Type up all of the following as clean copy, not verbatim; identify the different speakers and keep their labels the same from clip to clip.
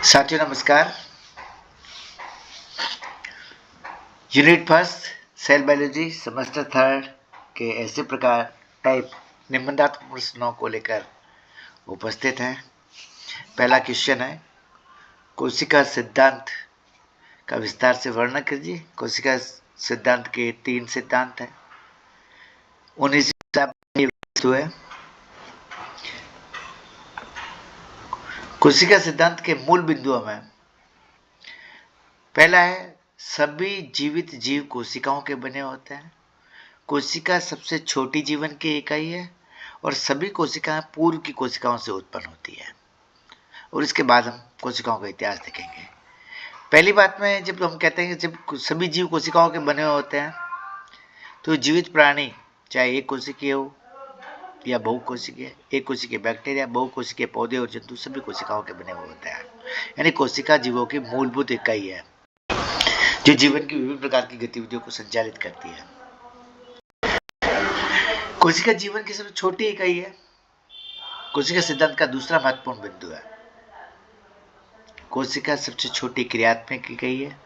Speaker 1: साथियों नमस्कार। Unit first cell biology semester third के ऐसे प्रकार टाइप निबंधात्मक प्रश्नों को लेकर उपस्थित हैं। पहला क्वेश्चन है, कोशिका सिद्धांत का विस्तार से वर्णन कीजिए। कोशिका सिद्धांत के 3 सिद्धांत हैं। 19वीं हुए। कोशिका सिद्धांत के मूल बिंदुओं में पहला है, सभी जीवित जीव कोशिकाओं के बने होते हैं। कोशिका सबसे छोटी जीवन की इकाई है और सभी कोशिकाएं पूर्व की कोशिकाओं से उत्पन्न होती है। और इसके बाद हम कोशिकाओं का इतिहास देखेंगे। पहली बात में जब हम कहते हैं कि जब सभी जीव कोशिकाओं के बने होते हैं तो जीवित प्राणी चाहे एक कोशिकीय हो या बहुकोशिकीय, एक कोशिकीय बैक्टीरिया, बहुकोशिकीय पौधे और जंतु सभी कोशिकाओं के बने हुए होते हैं। यानी कोशिका जीवों की मूलभूत इकाई है जो जीवन की विभिन्न प्रकार की गतिविधियों को संचालित करती है। कोशिका जीवन की सबसे छोटी इकाई है। कोशिका सिद्धांत का दूसरा महत्वपूर्ण बिंदु है, कोशिका सबसे छोटी क्रियात्मक इकाई है।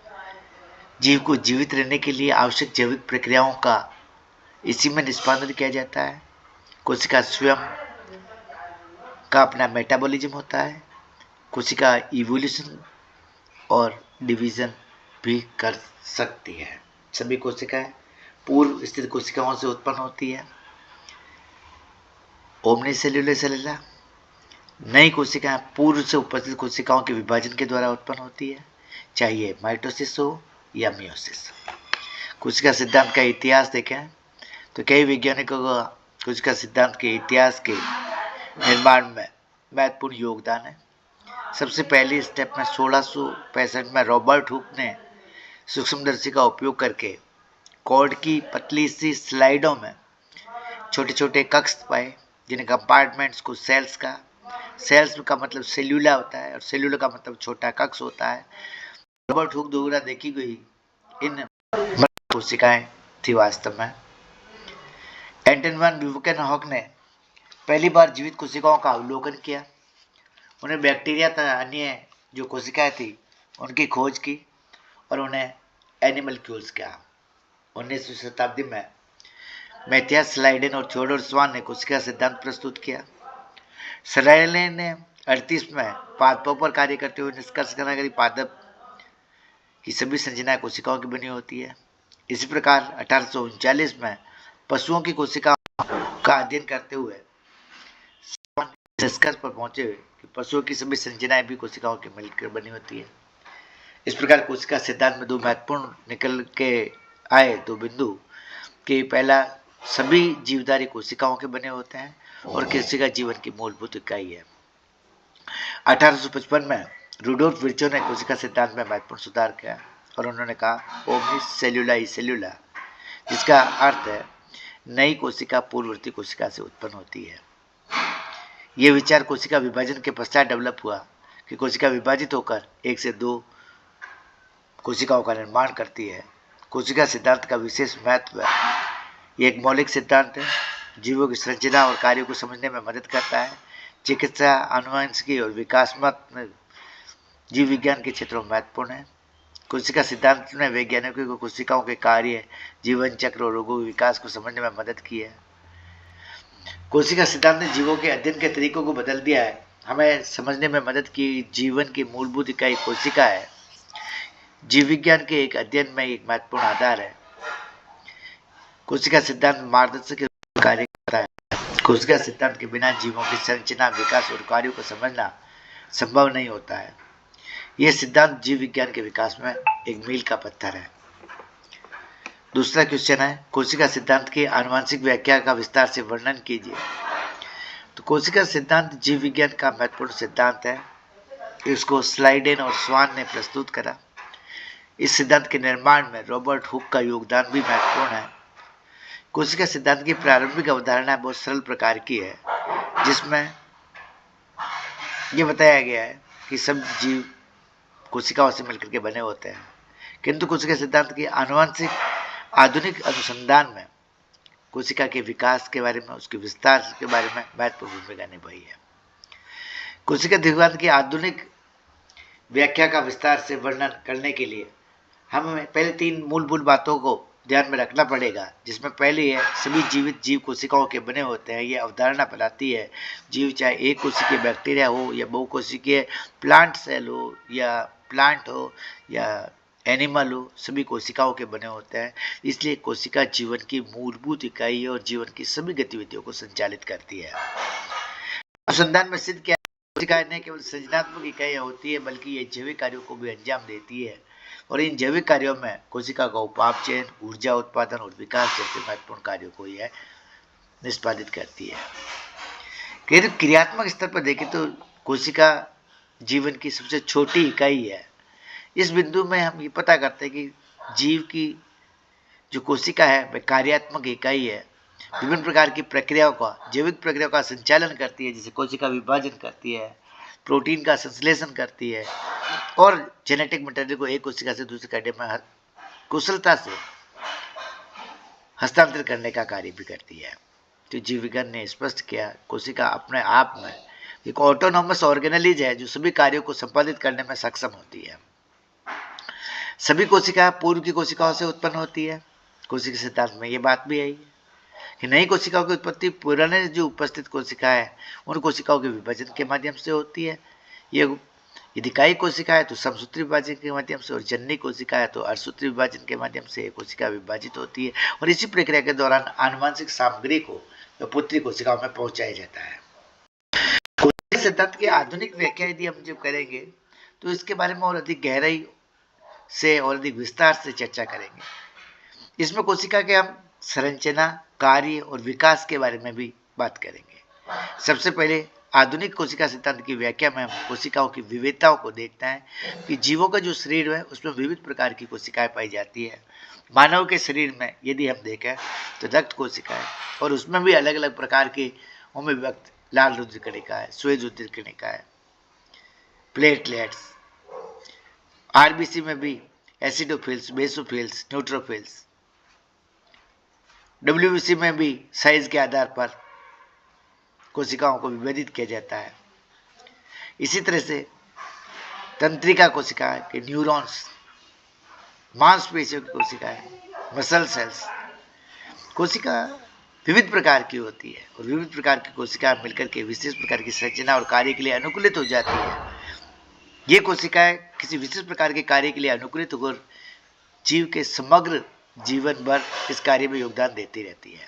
Speaker 1: जीव को जीवित रहने के लिए आवश्यक जैविक प्रक्रियाओं का इसी में निष्पादन किया जाता है। कोशिका स्वयं का अपना मेटाबॉलिज्म होता है। कोशिका इवोल्यूशन और डिवीजन भी कर सकती है। सभी कोशिकाएं पूर्व स्थित कोशिकाओं से उत्पन्न होती है। ओमनीसेल्युलर सेलुला नई कोशिकाएं पूर्व से उपस्थित कोशिकाओं के विभाजन के द्वारा उत्पन्न होती है, चाहे माइटोसिस हो या मियोसिस। कोशिका सिद्धांत का इतिहास देखें तो कई वैज्ञानिकों का कोशिका सिद्धांत के इतिहास के निर्माण में महत्वपूर्ण योगदान है। सबसे पहली स्टेप में 1665 में रॉबर्ट हुक ने सूक्ष्मदर्शी का उपयोग करके कॉर्ड की पतली सी स्लाइडों में छोटे छोटे कक्ष पाए, जिन्हें कंपार्टमेंट्स को सेल्स का मतलब सेल्यूला होता है और सेल्यूला का मतलब छोटा कक्ष होता है। रॉबर्ट हुक द्वारा देखी गई इन कोशिकाएं थी वास्तव में। एंटन वान ब्यूकेनहॉक ने पहली बार जीवित कोशिकाओं का अवलोकन किया। उन्हें बैक्टीरिया तथा अन्य जो कोशिकाएं थी उनकी खोज की और उन्हें एनिमलक्यूल्स किया। 19वीं शताब्दी में मैथियास स्लाइडेन और थियोडोर स्वान ने कोशिका सिद्धांत प्रस्तुत किया। स्लाइडेन ने 38 में पादपों पर कार्य करते हुए निष्कर्ष करना कि पादप की सभी संरचनाएं कोशिकाओं की बनी होती है। इसी प्रकार 1839 में पशुओं की कोशिकाओं का अध्ययन करते हुए निष्कर्ष पर पहुंचे कि पशुओं की सभी संरचनाएं भी कोशिकाओं की मिलकर बनी होती है। इस प्रकार कोशिका सिद्धांत में दो महत्वपूर्ण निकल के आए दो बिंदु कि पहला, सभी जीवधारी कोशिकाओं के बने होते हैं और कोशिका जीवन की मूलभूत इकाई है। 1855 में रुडोल्फ विर्चो ने कोशिका सिद्धांत में महत्वपूर्ण सुधार किया और उन्होंने कहा ओमनिस सेल्यूला ई सेल्यूला, जिसका अर्थ है नई कोशिका पूर्ववर्ती कोशिका से उत्पन्न होती है। यह विचार कोशिका विभाजन के पश्चात डेवलप हुआ कि कोशिका विभाजित होकर एक से दो कोशिकाओं का निर्माण करती है। कोशिका सिद्धांत का विशेष महत्व है, यह एक मौलिक सिद्धांत है, जीवों की संरचना और कार्यों को समझने में मदद करता है। चिकित्सा, आनुवंशिकी और विकासात्मक जीव विज्ञान के क्षेत्रों में महत्वपूर्ण है। कोशिका सिद्धांत ने वैज्ञानिकों को कोशिकाओं के कार्य, जीवन चक्र और रोगों के विकास को समझने में मदद की है। कोशिका सिद्धांत ने जीवों के अध्ययन के तरीकों को बदल दिया है, हमें समझने में मदद की जीवन की मूलभूत इकाई कोशिका है। जीव विज्ञान के एक अध्ययन में एक महत्वपूर्ण आधार है। कोशिका सिद्धांत मार्गदर्शक के रूप में कार्य करता है। कोशिका सिद्धांत के बिना जीवों की संरचना, विकास और कार्यों को समझना संभव नहीं होता है। यह सिद्धांत जीव विज्ञान के विकास में एक मील का पत्थर है। दूसरा क्वेश्चन है, कोशिका सिद्धांत की आनुवंशिक व्याख्या का विस्तार से वर्णन कीजिए। तो कोशिका सिद्धांत जीव विज्ञान का महत्वपूर्ण सिद्धांत है। इसको स्लाइडेन और स्वान ने प्रस्तुत करा। इस सिद्धांत के निर्माण में रॉबर्ट हुक का योगदान भी महत्वपूर्ण है। कोशिका सिद्धांत की प्रारंभिक अवधारणा बहुत सरल प्रकार की है, जिसमें यह बताया गया है कि सब जीव कोशिकाओं से मिलकर के बने होते हैं, किंतु कोशिका सिद्धांत की आनुवंशिक आधुनिक अनुसंधान में कोशिका के विकास के बारे में, उसके विस्तार के बारे में महत्वपूर्ण भूमिका निभाई है। कोशिका सिद्धांत की आधुनिक व्याख्या का विस्तार से वर्णन करने के लिए हमें पहले 3 मूलभूत बातों को ध्यान में रखना पड़ेगा, जिसमें पहली है सभी जीवित जीव कोशिकाओं के बने होते हैं। ये अवधारणा बनाती है जीव चाहे एक कोशिकीय बैक्टीरिया हो या बहुकोशिकीय प्लांट सेल हो या प्लांट हो या एनिमल हो, सभी कोशिकाओं के बने होते हैं। इसलिए कोशिका जीवन की मूलभूत इकाई है और जीवन की सभी गतिविधियों को संचालित करती है। अनुसंधान में सिद्ध किया कोशिकाएं न केवल सृजनात्मक इकाइयां होती है बल्कि ये जैविक कार्यों को भी अंजाम देती है और इन जैविक कार्यों में कोशिका का उपाप चयन, ऊर्जा उत्पादन और विकास जैसे महत्वपूर्ण कार्यों को यह निष्पादित करती है। क्रियात्मक स्तर पर देखें तो कोशिका जीवन की सबसे छोटी इकाई है। इस बिंदु में हम ये पता करते हैं कि जीव की जो कोशिका है वह कार्यात्मक इकाई है। विभिन्न प्रकार की प्रक्रियाओं का, जैविक प्रक्रियाओं का संचालन करती है, जैसे कोशिका विभाजन करती है, प्रोटीन का संश्लेषण करती है और जेनेटिक मटेरियल को एक कोशिका से दूसरी कार्य में कुशलता से हस्तांतरित करने का कार्य भी करती है। तो जीव विज्ञान ने स्पष्ट किया कोशिका अपने आप में एक ऑटोनॉमस ऑर्गेनेलिज है जो सभी कार्यों को संपादित करने में सक्षम होती है। सभी कोशिका पूर्व की कोशिकाओं से उत्पन्न होती है। कोशिका सिद्धांत में ये बात भी आई कि नई कोशिकाओं की उत्पत्ति पुराने जो उपस्थित कोशिका है उन कोशिकाओं के विभाजन के माध्यम से होती है। ये यदि इकाई कोशिका है तो समसूत्री विभाजन के माध्यम से और जननी कोशिका है तो अर्धसूत्री विभाजन के माध्यम से कोशिका विभाजित होती है और इसी प्रक्रिया के दौरान आनुवंशिक सामग्री को पुत्री कोशिकाओं में पहुंचाया जाता है। कोशिका सिद्धांत की आधुनिक व्याख्या यदि हम जब करेंगे तो इसके बारे में और अधिक गहराई से और अधिक विस्तार से चर्चा करेंगे। इसमें कोशिका के हम संरचना, कार्य और विकास के बारे में भी बात करेंगे। सबसे पहले आधुनिक कोशिका सिद्धांत की व्याख्या में हम कोशिकाओं की विविधताओं को देखते हैं कि जीवों का जो शरीर है उसमें विविध प्रकार की कोशिकाएं पाई जाती है। मानव के शरीर में यदि हम देखें तो रक्त कोशिकाएं और उसमें भी अलग अलग प्रकार के उनमें व्यक्त लाल रुधिर कणिका है, श्वेत रुधिर कणिका है, प्लेटलेट्स, आरबीसी में भी एसिडोफिल्स, बेसोफिल्स, न्यूट्रोफिल्स, डब्ल्यूबीसी में भी साइज के आधार पर कोशिकाओं को विभाजित किया जाता है। इसी तरह से तंत्रिका कोशिका के न्यूरॉन्स, मांसपेशियों की कोशिकाएं, मसल सेल्स, कोशिका विविध प्रकार की होती है और विविध प्रकार की कोशिकाएं मिलकर के विशेष प्रकार की संरचना और कार्य के लिए अनुकूलित हो जाती है। ये कोशिकाएं किसी विशेष प्रकार के कार्य के लिए अनुकूलित होकर जीव के समग्र जीवन भर इस कार्य में योगदान देती रहती है,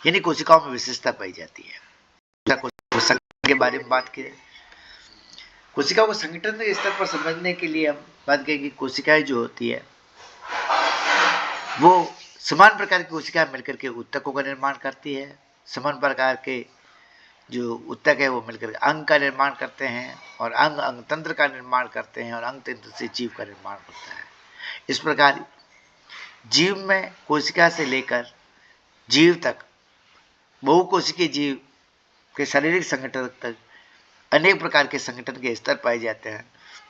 Speaker 1: यानी कोशिकाओं में विशेषता पाई जाती है। संगठन के बारे में बात करें, कोशिकाओं को संगठन के स्तर पर समझने के लिए हम बात करें कि कोशिकाएं जो होती है वो समान प्रकार की कोशिकाएं मिलकर के ऊतकों का निर्माण करती है। समान प्रकार के जो ऊतक है वो मिलकर अंग का निर्माण करते हैं और अंग अंग तंत्र का निर्माण करते हैं और अंग तंत्र से जीव का निर्माण होता है। इस प्रकार जीव में कोशिका से लेकर जीव तक, बहुकोशिकीय जीव के शारीरिक संगठन तक अनेक प्रकार के संगठन के स्तर पाए जाते हैं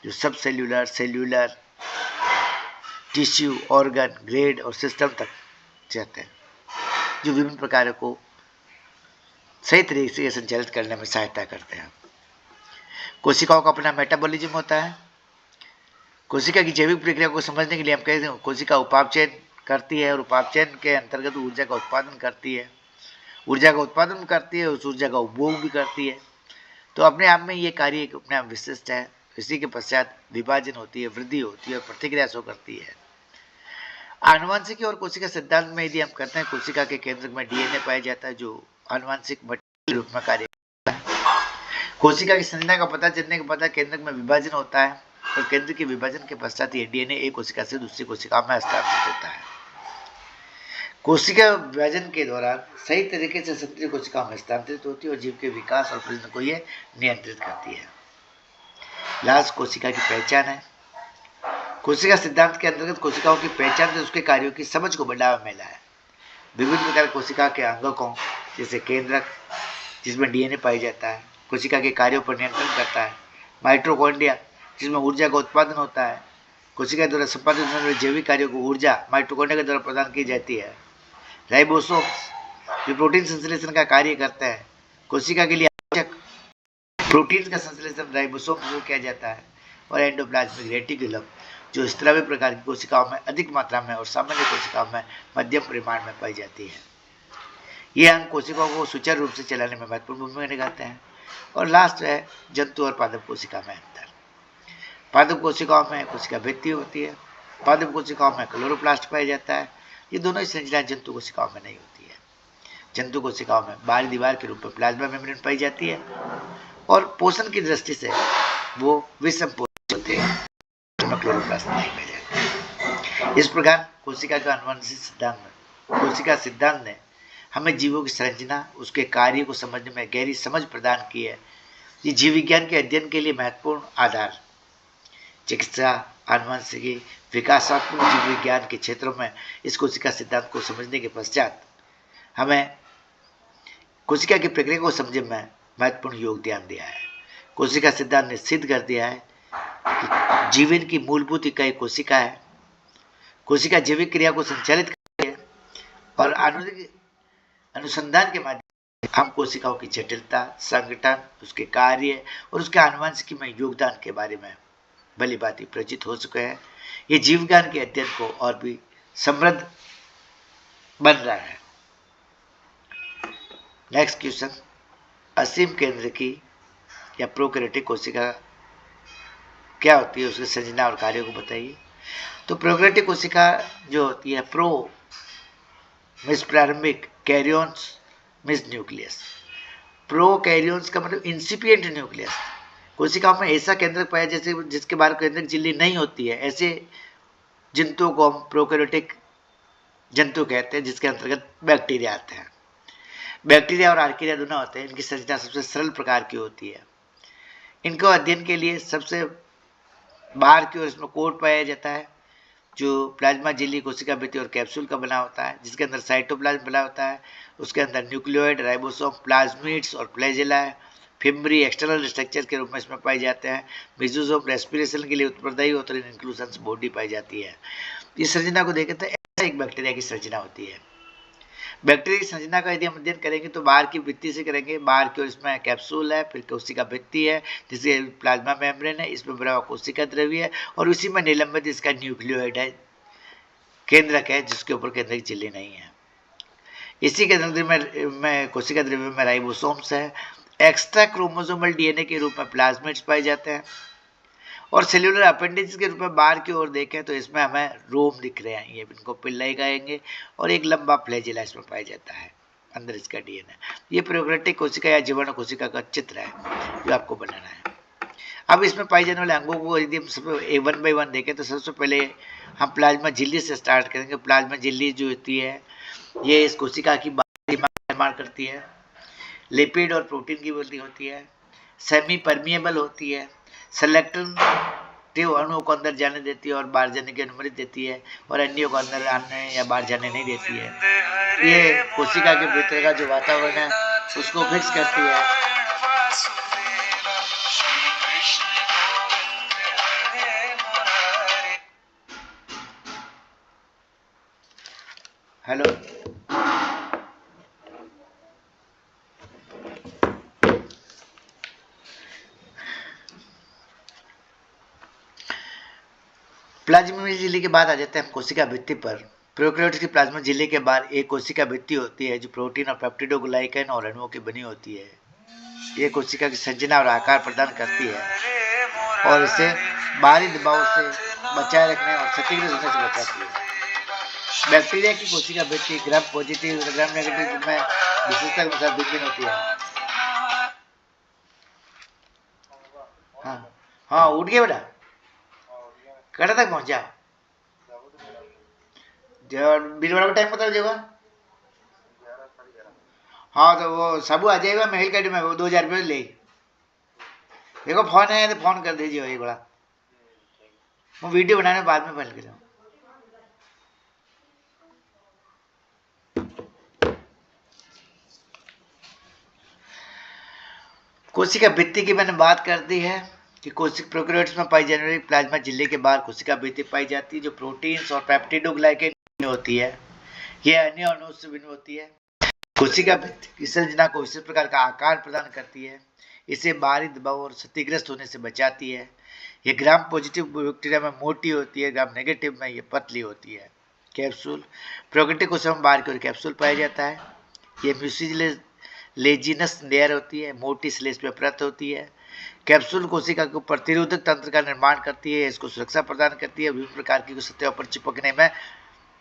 Speaker 1: जो सब cellular, cellular, tissue, organ, grade और सिस्टम तक जाते हैं, जो विभिन्न प्रकारों को सही तरीके से संचालित करने में सहायता करते हैं। कोशिकाओं का अपना मेटाबॉलिज्म होता है। कोशिका की जैविक प्रक्रिया को समझने के लिए हम कहते हैं कोशिका उपापचयन करती है और उपापचयन के अंतर्गत ऊर्जा का उत्पादन करती है। ऊर्जा का उत्पादन करती है, उस ऊर्जा का उपभोग भी करती है। तो अपने आप में ये कार्य एक अपने आप विशिष्ट है। इसी के पश्चात विभाजन होती है, वृद्धि होती है और प्रतिक्रिया शो करती है। आनुवंशिकी और कोशिका सिद्धांत में यदि हम करते हैं, कोशिका के केंद्र में डीएनए पाया जाता है जो आनुवंशिक मटेरियल रूप में कार्य करता है। कोशिका की संरचना का पता चलने के बाद केंद्र में विभाजन होता है और केंद्र के विभाजन के पश्चात ये डीएनए एक कोशिका से दूसरी कोशिका में हस्तांतरित होता है। कोशिका विभाजन के दौरान सही तरीके से सक्रिय कोशिका में हस्तांतरित होती है और जीव के विकास और प्रजनन को ये नियंत्रित करती है। लास्ट कोशिका की पहचान है। कोशिका सिद्धांत के अंतर्गत कोशिकाओं की पहचान से उसके कार्यों की समझ को बढ़ावा मिला है। विभिन्न प्रकार कोशिका के अंगकों जैसे केंद्रक जिसमें डीएनए पाया जाता है, कोशिका के कार्यों पर नियंत्रण करता है। माइटोकॉन्ड्रिया जिसमें ऊर्जा का उत्पादन होता है। कोशिका द्वारा संपादित होने वाले जैविक कार्यों को ऊर्जा माइटोकॉन्ड्रिया के द्वारा प्रदान की जाती है। राइबोसोम्स जो प्रोटीन संश्लेषण का कार्य करते हैं। कोशिका के लिए आवश्यक प्रोटीन का संश्लेषण राइबोसोम से किया जाता है। और एंडोप्लाज्मिक रेटिकुलम जो स्रावी प्रकार की कोशिकाओं में अधिक मात्रा में और सामान्य कोशिकाओं में मध्यम परिमाण में पाई जाती है। ये अंग कोशिकाओं को सुचारू रूप से चलाने में महत्वपूर्ण भूमिका निभाते हैं। और लास्ट है जंतु और पादप कोशिका में अंतर। पादप कोशिकाओं में कोशिका भित्ति होती है, पादप कोशिकाओं में क्लोरोप्लास्ट पाया जाता है। ये दोनों ही संरचना जंतु कोशिकाओं में नहीं होती है। जंतु कोशिकाओं में बाहरी दीवार के रूप में प्लाज्मा मेम्ब्रेन पाई जाती है और पोषण की दृष्टि से वो विषम पोषित होते हैं, क्लोरोप्लास्ट नहीं पाए जाते। इस प्रकार कोशिका का आनुवंशिक सिद्धांत कोशिका सिद्धांत ने हमें जीवों की संरचना, उसके कार्य को समझने में गहरी समझ प्रदान की है। ये जीव विज्ञान के अध्ययन के लिए महत्वपूर्ण आधार, चिकित्सा, आनुवंशिकी, विकासात्मक जीव विज्ञान के क्षेत्रों में इस कोशिका सिद्धांत को समझने के पश्चात हमें कोशिका की प्रक्रिया को समझने में महत्वपूर्ण योगदान दिया है। कोशिका सिद्धांत ने सिद्ध कर दिया है कि जीवन की मूलभूत इकाई कोशिका है। कोशिका जैविक क्रिया को संचालित करती है और आधुनिक अनुसंधान के माध्यम से हम कोशिकाओं की जटिलता, संगठन, उसके कार्य और उसके आनुवंशिकी में योगदान के बारे में भली भांति परिचित हो चुके हैं। ये जीव विज्ञान के अध्ययन को और भी समृद्ध बन रहा है। नेक्स्ट क्वेश्चन, असीम केंद्र की या प्रोकैरियोटिक कोशिका क्या होती है, उसकी संरचना और कार्यों को बताइए। तो प्रोकैरियोटिक कोशिका जो होती है प्रो मीन्स प्रारंभिक, कैरियंस मीन्स न्यूक्लियस। प्रोकैरियंस का मतलब इंसिपिएंट न्यूक्लियस। कोशिकाओं में ऐसा केंद्रक पाया जैसे जिसके बाहर केंद्रक झिल्ली नहीं होती है, ऐसे जंतुओं को हम प्रोकैरियोटिक जंतु कहते हैं, जिसके अंतर्गत बैक्टीरिया आते हैं। बैक्टीरिया और आर्किया दोनों होते हैं। इनकी संरचना सबसे सरल प्रकार की होती है। इनको अध्ययन के लिए सबसे बाहर की ओर इसमें कोट पाया जाता है जो प्लाज्मा झिल्ली, कोशिका भित्ति और कैप्सूल का बना होता है, जिसके अंदर साइटोप्लाज्म बना होता है। उसके अंदर न्यूक्लियोइड, राइबोसोम, प्लाज्मिड्स और फ्लैजेला, फिम्बरी एक्सटर्नल स्ट्रक्चर के रूप में इसमें पाई जाते हैं। मेसोसोम रेस्पिरेशन के लिए उत्तरदायी होते हैं। इंक्लूजन्स बॉडी पाई जाती है। इस संरचना को देखें तो ऐसा एक बैक्टीरिया की संरचना होती है। बैक्टीरिया की संरचना का यदि हम अध्ययन करेंगे तो बाहर की भित्ति से करेंगे। बाहर की ओर इसमें कैप्सूल है, फिर कोशिका भित्ति है जिसके प्लाज्मा मेम्ब्रेन है, इसमें भरा हुआ कोशिका द्रव्य है और उसी में निलंबित इसका न्यूक्लियोइड है, केंद्रक है, जिसके ऊपर केंद्रक झिल्ली नहीं है। इसी केंद्रक में कोशिका द्रव्य में राइबोसोम्स है। एक्स्ट्रा क्रोमोसोमल डीएनए के रूप में प्लाज्मिड्स पाए जाते हैं और सेल्यूलर अपेंडिक्स के रूप में बाहर की ओर देखें तो इसमें हमें रोम दिख रहे हैं, ये इनको पिल्लाई कहेंगे, और एक लंबा फ्लैजेला इसमें पाया जाता है अंदर इसका डीएनए। ये प्रोकैरियोटिक कोशिका या जीवाणु कोशिका का चित्र है जो आपको बनाना है। अब इसमें पाई जाने वाले अंगों को यदि हम सब वन बाई वन देखें तो सबसे पहले हम प्लाज्मा झिल्ली से स्टार्ट करेंगे। प्लाज्मा झिल्ली जो होती है ये इस कोशिका की निर्माण करती है। लिपिड और प्रोटीन की बनती होती है, सेमी परमिएबल होती है, सेलेक्टिव अणुओं को अंदर जाने देती है और बाहर जाने की अनुमति देती है, और अन्यों को अंदर आने या बाहर जाने नहीं देती है। ये कोशिका के भीतर का जो वातावरण है उसको फिक्स करती है। हेलो, प्लाज्मा झिल्ली के बाद आ जाते हैं हम कोशिका भित्ति पर। प्रोकैरियोट्स की प्लाज्मा झिल्ली के बाद एक कोशिका भित्ति होती है जो प्रोटीन और पेप्टिडोग्लाइकन और अणुओं की बनी होती है। ये कोशिका की संरचना और आकार प्रदान करती है और इसे बाहरी दबाव से बचाए रखने और क्षतिग्रस्त होने से बचाती है। बैक्टीरिया की कोशिका भित्ति ग्राम पॉजिटिव और ग्राम नेगेटिव में विशेषता के अनुसार भिन्न होती है। हाँ हाँ, उठ गया बेटा, कटा तक पहुंच जाओ। बीरवाड़ा का टाइम बता देगा। हाँ तो वो सबू आ जाएगा महल कट में, वो 2000 रुपये ले। देखो फोन है तो फोन कर दीजिए एक बड़ा, वो वीडियो बनाने बाद में पहल कर। कोशिका भित्ति की मैंने बात कर दी है कि कोशिका प्रोकैरियोट्स में पाई जाने वाली प्लाज्मा झिल्ली के बाहर कोशिका भित्ति पाई जाती है जो प्रोटीन्स और पेप्टिडोग्लाइकन होती है। यह अन्य अणुओं से भिन्न होती है। कोशिका भित्ति की संरचना को विशेष प्रकार का आकार प्रदान करती है। इसे बाहरी दबाव और क्षतिग्रस्त होने से बचाती है। ये ग्राम पॉजिटिव बैक्टीरिया में मोटी होती है, ग्राम नेगेटिव में ये पतली होती है। कैप्सूल प्रोकैरियोटिक कोशिका में बाहर की ओर कैप्सूल पाया जाता है। ये म्यूसिलेजिनस लेयर होती है, मोटी स्लेज पे परत होती है। कैप्सूल कोशिका को प्रतिरोधक तंत्र का निर्माण करती है, इसको सुरक्षा प्रदान करती है, विभिन्न प्रकार की सतहों पर चिपकने में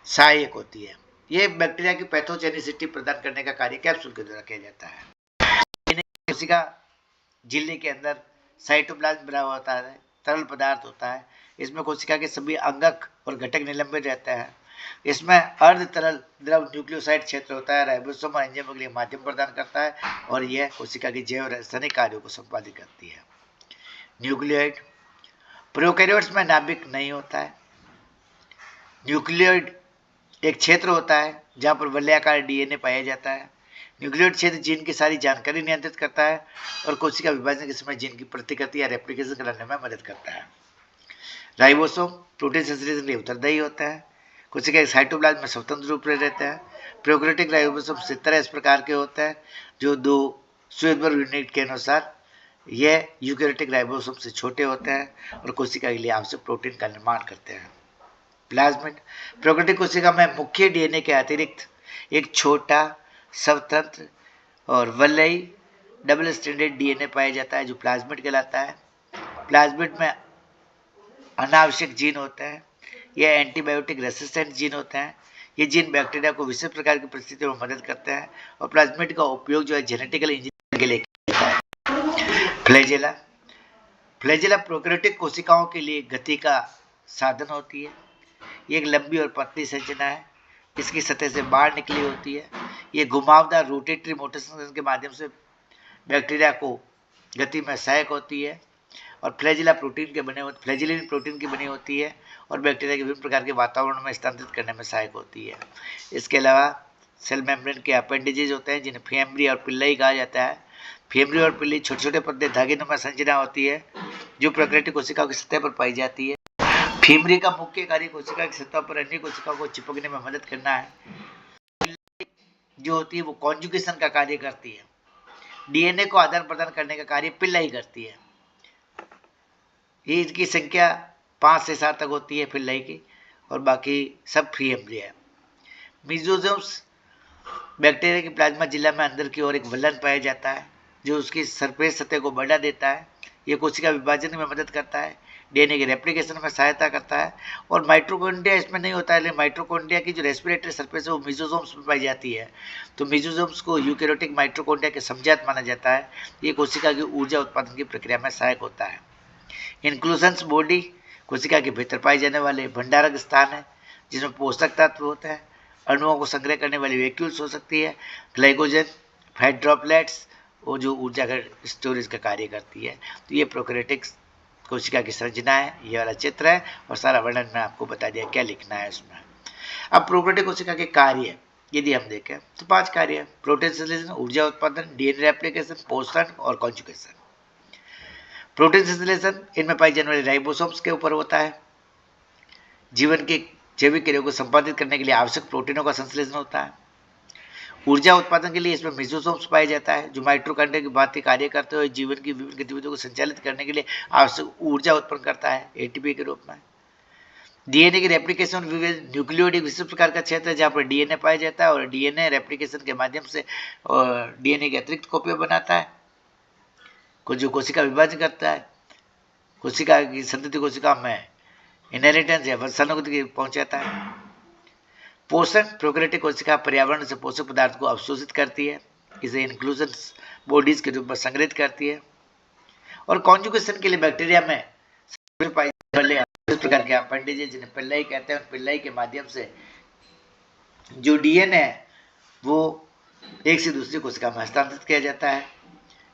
Speaker 1: सहायक होती है। ये बैक्टीरिया की पैथोजेनिसिटी प्रदान करने का कार्य कैप्सूल के द्वारा किया जाता है। कोशिका झिल्ली के अंदर साइटोप्लाज्म बना होता है, तरल पदार्थ होता है। इसमें कोशिका के सभी अंगक और घटक निलंबित रहते हैं। इसमें अर्ध तरल द्रव न्यूक्लियोसाइड क्षेत्र होता है, राइबोसोम और एंजाइम के लिए माध्यम प्रदान करता है और यह कोशिका के जैव रासायनिक कार्यों को संपादित करती है। न्यूक्लियोइड प्रोकैरियोट्स में नाभिक नहीं होता है। न्यूक्लियोइड एक क्षेत्र होता है जहां पर वलयाकार डीएनए पाया जाता है। न्यूक्लियोइड क्षेत्र जीन की सारी जानकारी नियंत्रित करता है और कोशिका विभाजन के समय जीन की प्रतिकृति या रेप्लिकेशन कराने में मदद करता है। राइबोसोम प्रोटीन संश्लेषण के लिए उत्तरदायी होता है। कोशिका के साइटोप्लाज्म में स्वतंत्र रूप से रहता है। प्रोकैरियोटिक राइबोसोम 70 इस प्रकार के होते हैं जो 2 श्वेतबर्ग यूनिट के अनुसार यह यूकैरियोटिक राइबोसोम से छोटे होते हैं और कोशिका के लिए आवश्यक प्रोटीन का निर्माण करते हैं। प्लाज्मिड प्रोकैरियोटिक कोशिका में मुख्य डीएनए के अतिरिक्त एक छोटा स्वतंत्र और वलयी डबल स्ट्रैंडेड डीएनए पाया जाता है जो प्लाज्मिड कहलाता है। प्लाज्मिड में अनावश्यक जीन होते हैं। यह एंटीबायोटिक रेसिस्टेंट जीन होते हैं। ये जीन बैक्टीरिया को विशेष प्रकार की परिस्थितियों में मदद करते हैं और प्लाज्मिड का उपयोग जो है जेनेटिकल इंजीनियरिंग के लिए किया जाता है। फ्लैजेला फ्लैजेला प्रोकैरियोटिक कोशिकाओं के लिए गति का साधन होती है। ये एक लंबी और पतली संरचना है, इसकी सतह से बाहर निकली होती है। ये घुमावदार रोटेटरी मोशन के माध्यम से बैक्टीरिया को गति में सहायक होती है और फ्लैजिला प्रोटीन के बने फ्लैजिलिन प्रोटीन की बनी होती है और बैक्टीरिया के विभिन्न प्रकार के वातावरण में स्थानांतरित करने में सहायक होती है। इसके अलावा सेल मेम्ब्रेन के अपेंडेजेज होते हैं जिन्हें फीमरी और पिल्लाई कहा जाता है। फीमरी और पिल्लाई छोटे छोटे पतले धागेनुमा संरचना होती है जो प्रोकैरियोटिक कोशिकाओं की सतह पर पाई जाती है। फीमरी का मुख्य कार्य कोशिका की सतह पर अन्य कोशिकाओं को चिपकने में मदद करना है। जो होती है वो कॉन्जुगेशन का कार्य करती है। डीएनए को आदान प्रदान करने का कार्य पिल्लाई करती है। ये इसकी संख्या 5 से 7 तक होती है पिल्लाई की और बाकी सब फ्री एम्ब्रियो है। मीजोजोम्स बैक्टीरिया की प्लाज्मा झिल्ली में अंदर की ओर एक वलन पाया जाता है जो उसकी सरफेस सतह को बढ़ा देता है। ये कोशिका विभाजन में मदद करता है, डीएनए के रेप्लिकेशन में सहायता करता है और माइटोकॉन्ड्रिया इसमें नहीं होता है। लेकिन माइटोकॉन्ड्रिया की जो रेस्पिरेटरी सरफेस है वो मीजोजोम्स में पाई जाती है। तो मीजोजोम्स को यूकैरियोटिक माइटोकॉन्ड्रिया के समजात माना जाता है। ये कोशिका की ऊर्जा उत्पादन की प्रक्रिया में सहायक होता है। इंक्लूजन्स बॉडी कोशिका के भीतर पाए जाने वाले भंडारक स्थान है जिसमें पोषक तत्व होते हैं, अणुओं को संग्रह करने वाली वैक्यूल्स हो सकती है, ग्लाइकोजन, फैट ड्रॉपलेट्स वो जो ऊर्जा का स्टोरेज का कार्य करती है। तो ये प्रोकैरियोटिक कोशिका की संरचना है, ये वाला चित्र है और सारा वर्णन मैं आपको बता दिया क्या लिखना है उसमें। अब प्रोकैरियोटिक कोशिका के कार्य यदि हम देखें तो 5 कार्य है। प्रोटीन संश्लेषण, ऊर्जा उत्पादन, डीएनए रेप्लिकेशन, पोषण और कॉन्जुगेशन। प्रोटीन संश्लेषण इनमें पाई जाने वाले राइबोसोम्स के ऊपर होता है। जीवन के जैविक क्रियाओं को संपादित करने के लिए आवश्यक प्रोटीनों का संश्लेषण होता है। ऊर्जा उत्पादन के लिए इसमें मेसोसोम्स पाया जाता है जो माइटोकॉन्ड्रिया की भांति कार्य करते हुए जीवन की विभिन्न गतिविधियों को संचालित करने के लिए आवश्यक ऊर्जा उत्पन्न करता है एटीपी के रूप में। डीएनए की रेप्लिकेशन न्यूक्लियोइड एक विशिष्ट प्रकार का क्षेत्र है जहाँ पर डीएनए पाया जाता है और डीएनए रेप्लिकेशन के माध्यम से डीएनए की अतिरिक्त कॉपियां बनाता है जो कोशिका विभाजन करता है। कोशिका की संतति कोशिका में इनहेरिटेंस या वंशानुगति पहुंचाता है। पोषण प्रोकैरियोटिक कोशिका पर्यावरण से पोषक पदार्थ को अवशोषित करती है, इसे इंक्लूजन बॉडीज के रूप में संग्रहित करती है। और कॉन्जुगेशन के लिए बैक्टीरिया में पाए जाने वाले इस प्रकार के अपेंडेजेज जिन्हें पिल्लाई कहते हैं, पिल्लाई के माध्यम से जो डीएनए है वो एक से दूसरी कोशिका में हस्तांतरित किया जाता है।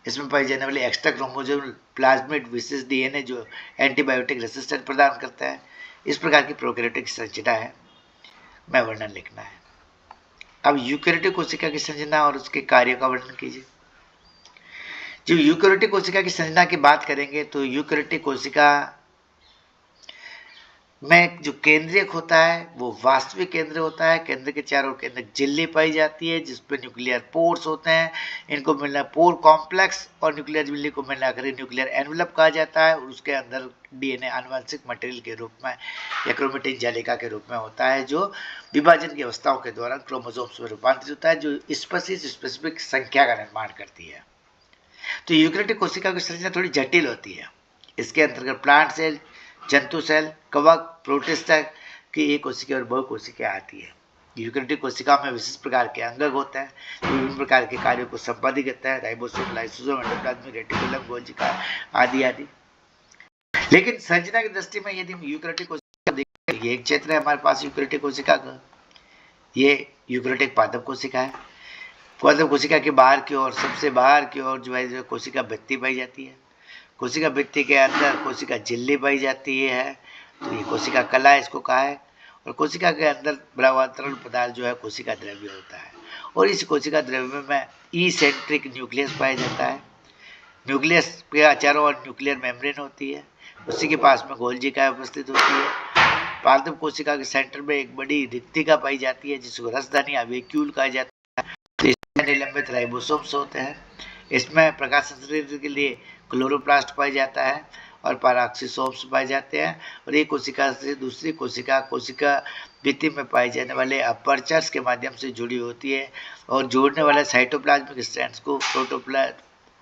Speaker 1: इसमें पाई जाने वाले एक्स्ट्रा क्रोमोसोमल प्लाज्मिड विशेष डीएनए जो एंटीबायोटिक रेसिस्टेंट प्रदान करता है। इस प्रकार की प्रोकैरियोटिक संरचना है, मैं वर्णन लिखना है। अब यूकैरियोटिक कोशिका की संरचना और उसके कार्य का वर्णन कीजिए। जो यूकैरियोटिक कोशिका की संरचना की बात करेंगे तो यूकैरियोटिक कोशिका में जो केंद्रक होता है वो वास्तविक केंद्र होता है। केंद्र के चारों केंद्रक झिल्ली पाई जाती है जिसपे न्यूक्लियर पोर्स होते हैं। इनको मिलना पोर कॉम्प्लेक्स और न्यूक्लियर झिल्ली को मिलाकर न्यूक्लियर एनवलप कहा जाता है और उसके अंदर डीएनए आनुवंशिक मटेरियल के रूप में या क्रोमेटिन जालिका के रूप में होता है जो विभाजन की अवस्थाओं के दौरान क्रोमोसोम्स में रूपांतरित होता है जो स्पेसिफिक संख्या का निर्माण करती है। तो यूकेरियोटिक कोशिका की संरचना थोड़ी जटिल होती है। इसके अंतर्गत प्लांट सेल, जंतु सेल, कवक, प्रोटिस्ट की एक कोशिका और बहु कोशिका आती है। यूकेरियोटिक कोशिका में विशिष्ट प्रकार के अंगक होते हैं जो विभिन्न प्रकार के कार्यों को संपादित करता है, ribosome, lysosome, endoplasmic reticulum, Golgi आदि आदि। लेकिन संरचना की दृष्टि में यदि हम यूकेरियोटिक कोशिका देखें, ये एक क्षेत्र है हमारे पास यूकेरियोटिक कोशिका का, ये यूकेरियोटिक पादप कोशिका है। पादप कोशिका के बाहर की ओर, सबसे बाहर की ओर जो है कोशिका भित्ति पाई जाती है। कोशिका भित्ति के अंदर कोशिका झिल्ली पाई जाती है, तो ये कोशिका कला इसको कहा है। और कोशिका के अंदर बड़ा तरल पदार्थ जो है कोशिका द्रव्य होता है और इस कोशिका द्रव्य में ई-सेंट्रिक न्यूक्लियस पाया जाता है। न्यूक्लियस के चारों ओर न्यूक्लियर मेम्ब्रेन होती है, उसी के पास में गोल्गी का उपस्थित होती है। पादप कोशिका के सेंटर में एक बड़ी रिक्तिका पाई जाती है जिसको रसदानी या वैक्यूल कहा जाता है। तो इसमें निलंबित राइबोसोम्स होते हैं। इसमें प्रकाश संश्लेषण के लिए क्लोरोप्लास्ट पाया जाता है और पैराक्सीसोम्स पाए जाते हैं और एक कोशिका से दूसरी कोशिका भित्ति में पाए जाने वाले अपर्चर्स के माध्यम से जुड़ी होती है और जोड़ने वाले साइटोप्लाज्मिक स्ट्रैंड्स को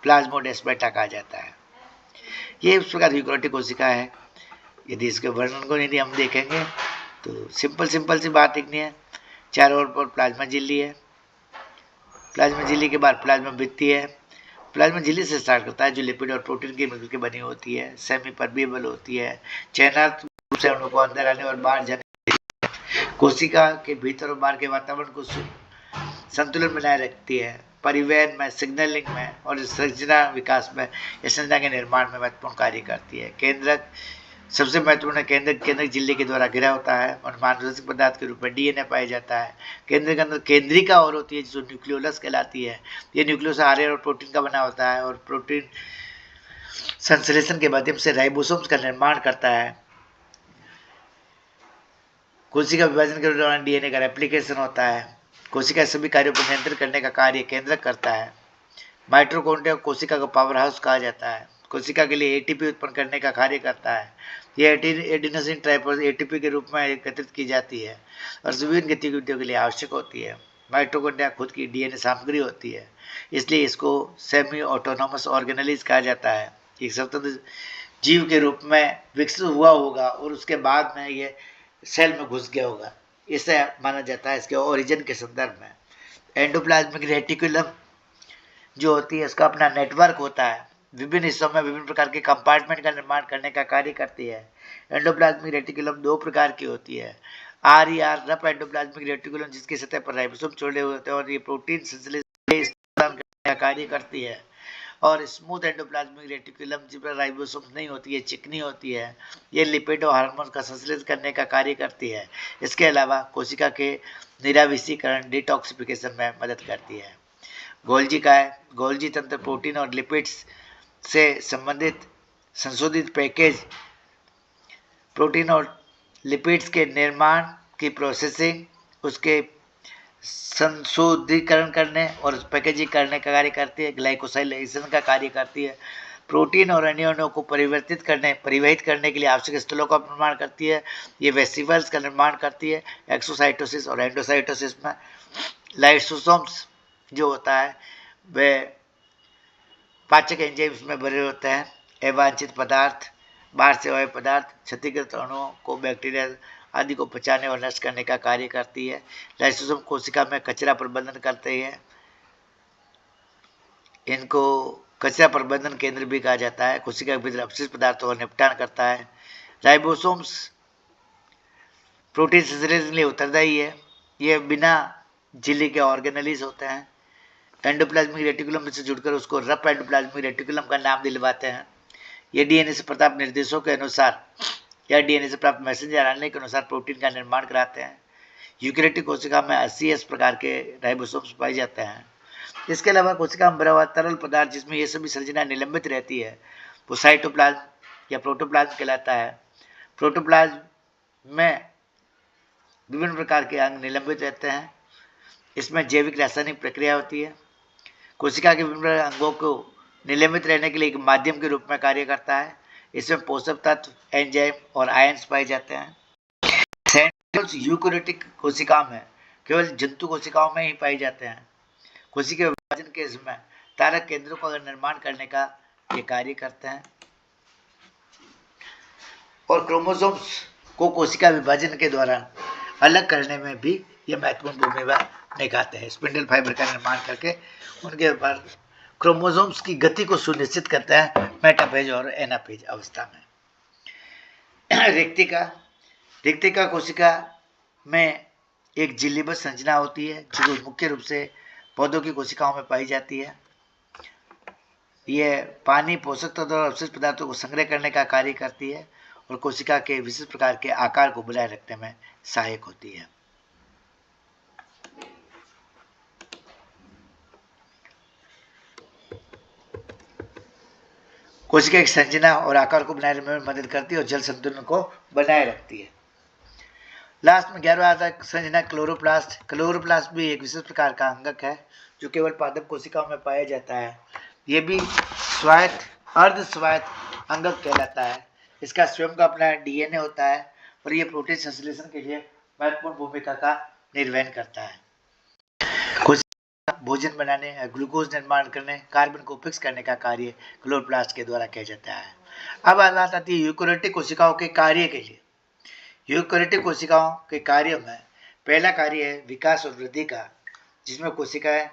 Speaker 1: प्लाज्मोडेस्माटा कहा जाता है। ये उस प्रकार यूकेरियोटिक कोशिका है। यदि इसके वर्णन को यदि हम देखेंगे तो सिंपल सी बात लिखनी है। चारों ओर पर प्लाज्मा झिल्ली है, प्लाज्मा झिल्ली के बाद प्लाज्मा भित्ति है। प्लाज्मा झिल्ली से स्टार्ट करता है जो लिपिड और प्रोटीन के मिलकर बनी होती है, सेमी परमेबल होती है, चयनात्मक से अणु को अंदर आने और बाहर जाने, कोशिका के भीतर और बाहर के वातावरण को संतुलन बनाए रखती है, परिवहन में, सिग्नलिंग में और संरचना विकास में, संरचना के निर्माण में महत्वपूर्ण कार्य करती है। केंद्रक सबसे महत्वपूर्ण केंद्रक झिल्ली के द्वारा घिरा होता है और आनुवंशिक पदार्थ के रूप में डीएनए पाया जाता है। केंद्र के अंदर केंद्रिका और होती है जो न्यूक्लियोलस कहलाती है। ये न्यूक्लियोलस आरएनए और प्रोटीन का बना होता है और प्रोटीन संश्लेषण के माध्यम से राइबोसोम्स का निर्माण करता है। कोशिका विभाजन के दौरान डीएनए का रेप्लिकेशन होता है। कोशिका सभी कार्यों को नियंत्रित करने का कार्य केंद्रक करता है। माइटोकॉन्ड्रिया कोशिका का पावर हाउस कहा जाता है। कोशिका के लिए एटीपी उत्पन्न करने का कार्य करता है। यह एडिनोसिन ट्राइफॉस्फेट एटीपी के रूप में एकत्रित की जाती है और विभिन्न गतिविधियों के लिए आवश्यक होती है। माइटोकॉन्ड्रिया खुद की डीएनए सामग्री होती है, इसलिए इसको सेमी ऑटोनोमस ऑर्गेनेलिज कहा जाता है। एक स्वतंत्र जीव के रूप में विकसित हुआ होगा और उसके बाद में ये सेल में घुस गया होगा, इसे माना जाता है इसके ओरिजिन के संदर्भ में। एंडोप्लाज्मिक रेटिकुलम जो होती है इसका अपना नेटवर्क होता है, विभिन्न हिस्सों में विभिन्न प्रकार के कंपार्टमेंट का निर्माण करने का कार्य करती है। एंडोप्लाज्मिक रेटिकुलम दो प्रकार की होती है, आर रफ एंडोप्लाज्मिक रेटिकुलम जिसकी सतह पर राइबोसोम छोड़े हुए होते हैं और ये प्रोटीन संश्लेषण करने का कार्य करती है, और स्मूथ एंडोप्लाज्मिक रेटिकुलम जिस पर राइबोसोम नहीं होती है, चिकनी होती है, ये लिपिड और हार्मोन का संश्लेषण करने का कार्य करती है। इसके अलावा कोशिका के निराविषीकरण डिटॉक्सिफिकेशन में मदद करती है। गोल्गी का है, गोल्गी तंत्र प्रोटीन और लिपिड्स से संबंधित संशोधित पैकेज प्रोटीन और लिपिड्स के निर्माण की प्रोसेसिंग, उसके संशोधिकरण करने और पैकेजिंग करने का कार्य करती है। ग्लाइकोसाइलेशन का कार्य करती है। प्रोटीन और अन्य अणुओं को परिवर्तित परिवहित करने के लिए आवश्यक स्थलों का निर्माण करती है। ये वेसिकल्स का निर्माण करती है। एक्सोसाइटोसिस और एंडोसाइटोसिस में लाइसोसोम्स जो होता है वह पाचक एंजाइम्स में भरे होते हैं। अवांछित पदार्थ, बाहर से आए पदार्थ, क्षतिग्रस्त अणुओं को, बैक्टीरिया आदि को पचाने और नष्ट करने का कार्य करती है। लाइसोसोम कोशिका में कचरा प्रबंधन करते हैं। इनको कचरा प्रबंधन केंद्र भी कहा जाता है। कोशिका के भीतर अपशिष्ट पदार्थों का निपटान करता है। राइबोसोम्स प्रोटीन संश्लेषण के लिए उत्तरदायी है। ये बिना झिल्ली के ऑर्गेनेलिज होते हैं। एंडोप्लाज्मिक रेटिकुलम से जुड़कर उसको रफ एंडोप्लाज्मिक रेटिकुलम का नाम दिलवाते हैं। ये डीएनए से प्राप्त निर्देशों के अनुसार या डीएनए से प्राप्त मैसेंजर आरएनए के अनुसार प्रोटीन का निर्माण कराते हैं। यूकेरियोटिक कोशिका में 80 प्रकार के राइबोसोम्स पाए जाते हैं। इसके अलावा कोशिका में भरा हुआ तरल पदार्थ जिसमें ये सभी संरचना निलंबित रहती है वो साइटोप्लाज्म या प्रोटोप्लाज्म कहलाता है। प्रोटोप्लाज्म में विभिन्न प्रकार के अंग निलंबित रहते हैं। इसमें जैविक रासायनिक प्रक्रिया होती है। कोशिका के विभिन्न अंगों को निलंबित रहने के लिए एक माध्यम के रूप में कार्य करता है। इसमें पोषक तत्व, एंजाइम और आयन्स पाए जाते हैं। सेंट्रियोल्स यूकेरियोटिक कोशिका में केवल जंतु कोशिकाओं में ही पाए जाते हैं। कोशिका विभाजन के समय तारक केंद्रों का निर्माण करने का ये कार्य करते हैं और क्रोमोसोम्स को कोशिका विभाजन के दौरान अलग करने में भी ये महत्वपूर्ण भूमिका निभाते हैं। स्पिंडल फाइबर का निर्माण करके उनके ऊपर क्रोमोसोम्स की गति को सुनिश्चित करता है मेटाफेज और एनाफेज अवस्था में। रिक्तिका कोशिका में एक झिल्लीबद्ध संरचना होती है जो मुख्य रूप से पौधों की कोशिकाओं में पाई जाती है। यह पानी, पोषक तत्व और अवशिष्ट पदार्थों को संग्रह करने का कार्य करती है और कोशिका के विशिष्ट प्रकार के आकार को बनाए रखने में सहायक होती है। कोशिका की संरचना और आकार को बनाए रखने में मदद करती है और जल संतुलन को बनाए रखती है। लास्ट में 11वां आता है संरचना क्लोरोप्लास्ट। क्लोरोप्लास्ट भी एक विशेष प्रकार का अंगक है जो केवल पादप कोशिकाओं में पाया जाता है। यह भी स्वायत्त, अर्ध स्वायत्त अंगक कहलाता है। इसका स्वयं का अपना डीएनए होता है और यह प्रोटीन संश्लेषण के लिए महत्वपूर्ण भूमिका का निर्वहन करता है। कोशिका भोजन बनाने, ग्लूकोज निर्माण करने, कार्बन को फिक्स करने का कार्य क्लोरोप्लास्ट के द्वारा किया जाता है। अब बात आती है यूकेरियोटिक कोशिकाओं के कार्य के लिए। यूकेरियोटिक कोशिकाओं के कार्य में पहला कार्य है विकास और वृद्धि का, जिसमें कोशिकाएं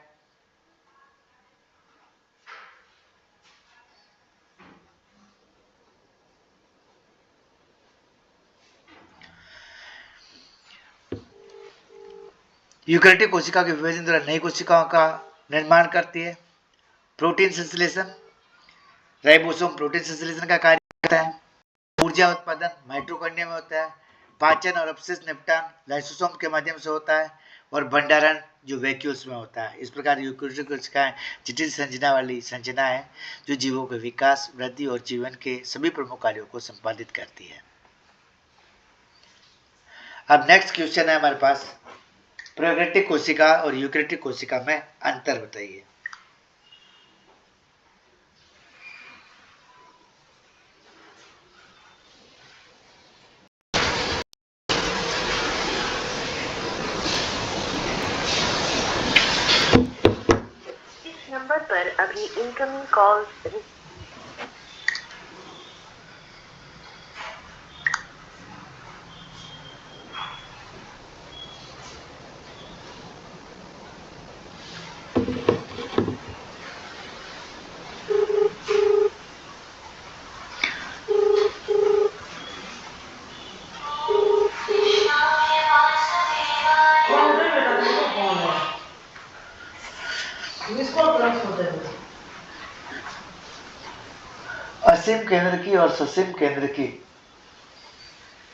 Speaker 1: यूकेरियोटिक कोशिका के विभाजन द्वारा नई कोशिकाओं का निर्माण करती है। प्रोटीन संश्लेषण, राइबोसोम प्रोटीन संश्लेषण का कार्य करता है। ऊर्जा उत्पादन माइटोकॉन्ड्रिया में होता है। पाचन और अपशिष्ट निपटान लाइसोसोम के माध्यम से होता है और भंडारण जो वैक्यूल्स में होता है। इस प्रकार यूकेरियोटिक कोशिकाएं जटिल संरचना वाली संरचना है जो जीवों के विकास, वृद्धि और जीवन के सभी प्रमुख कार्यों को संपादित करती है। अब नेक्स्ट क्वेश्चन है हमारे पास, प्रोकैरियोटिक कोशिका और यूकेरियोटिक कोशिका में अंतर बताइए।
Speaker 2: इस नंबर पर अभी इनकमिंग कॉल
Speaker 1: असीम केंद्र की और ससीम केंद्र की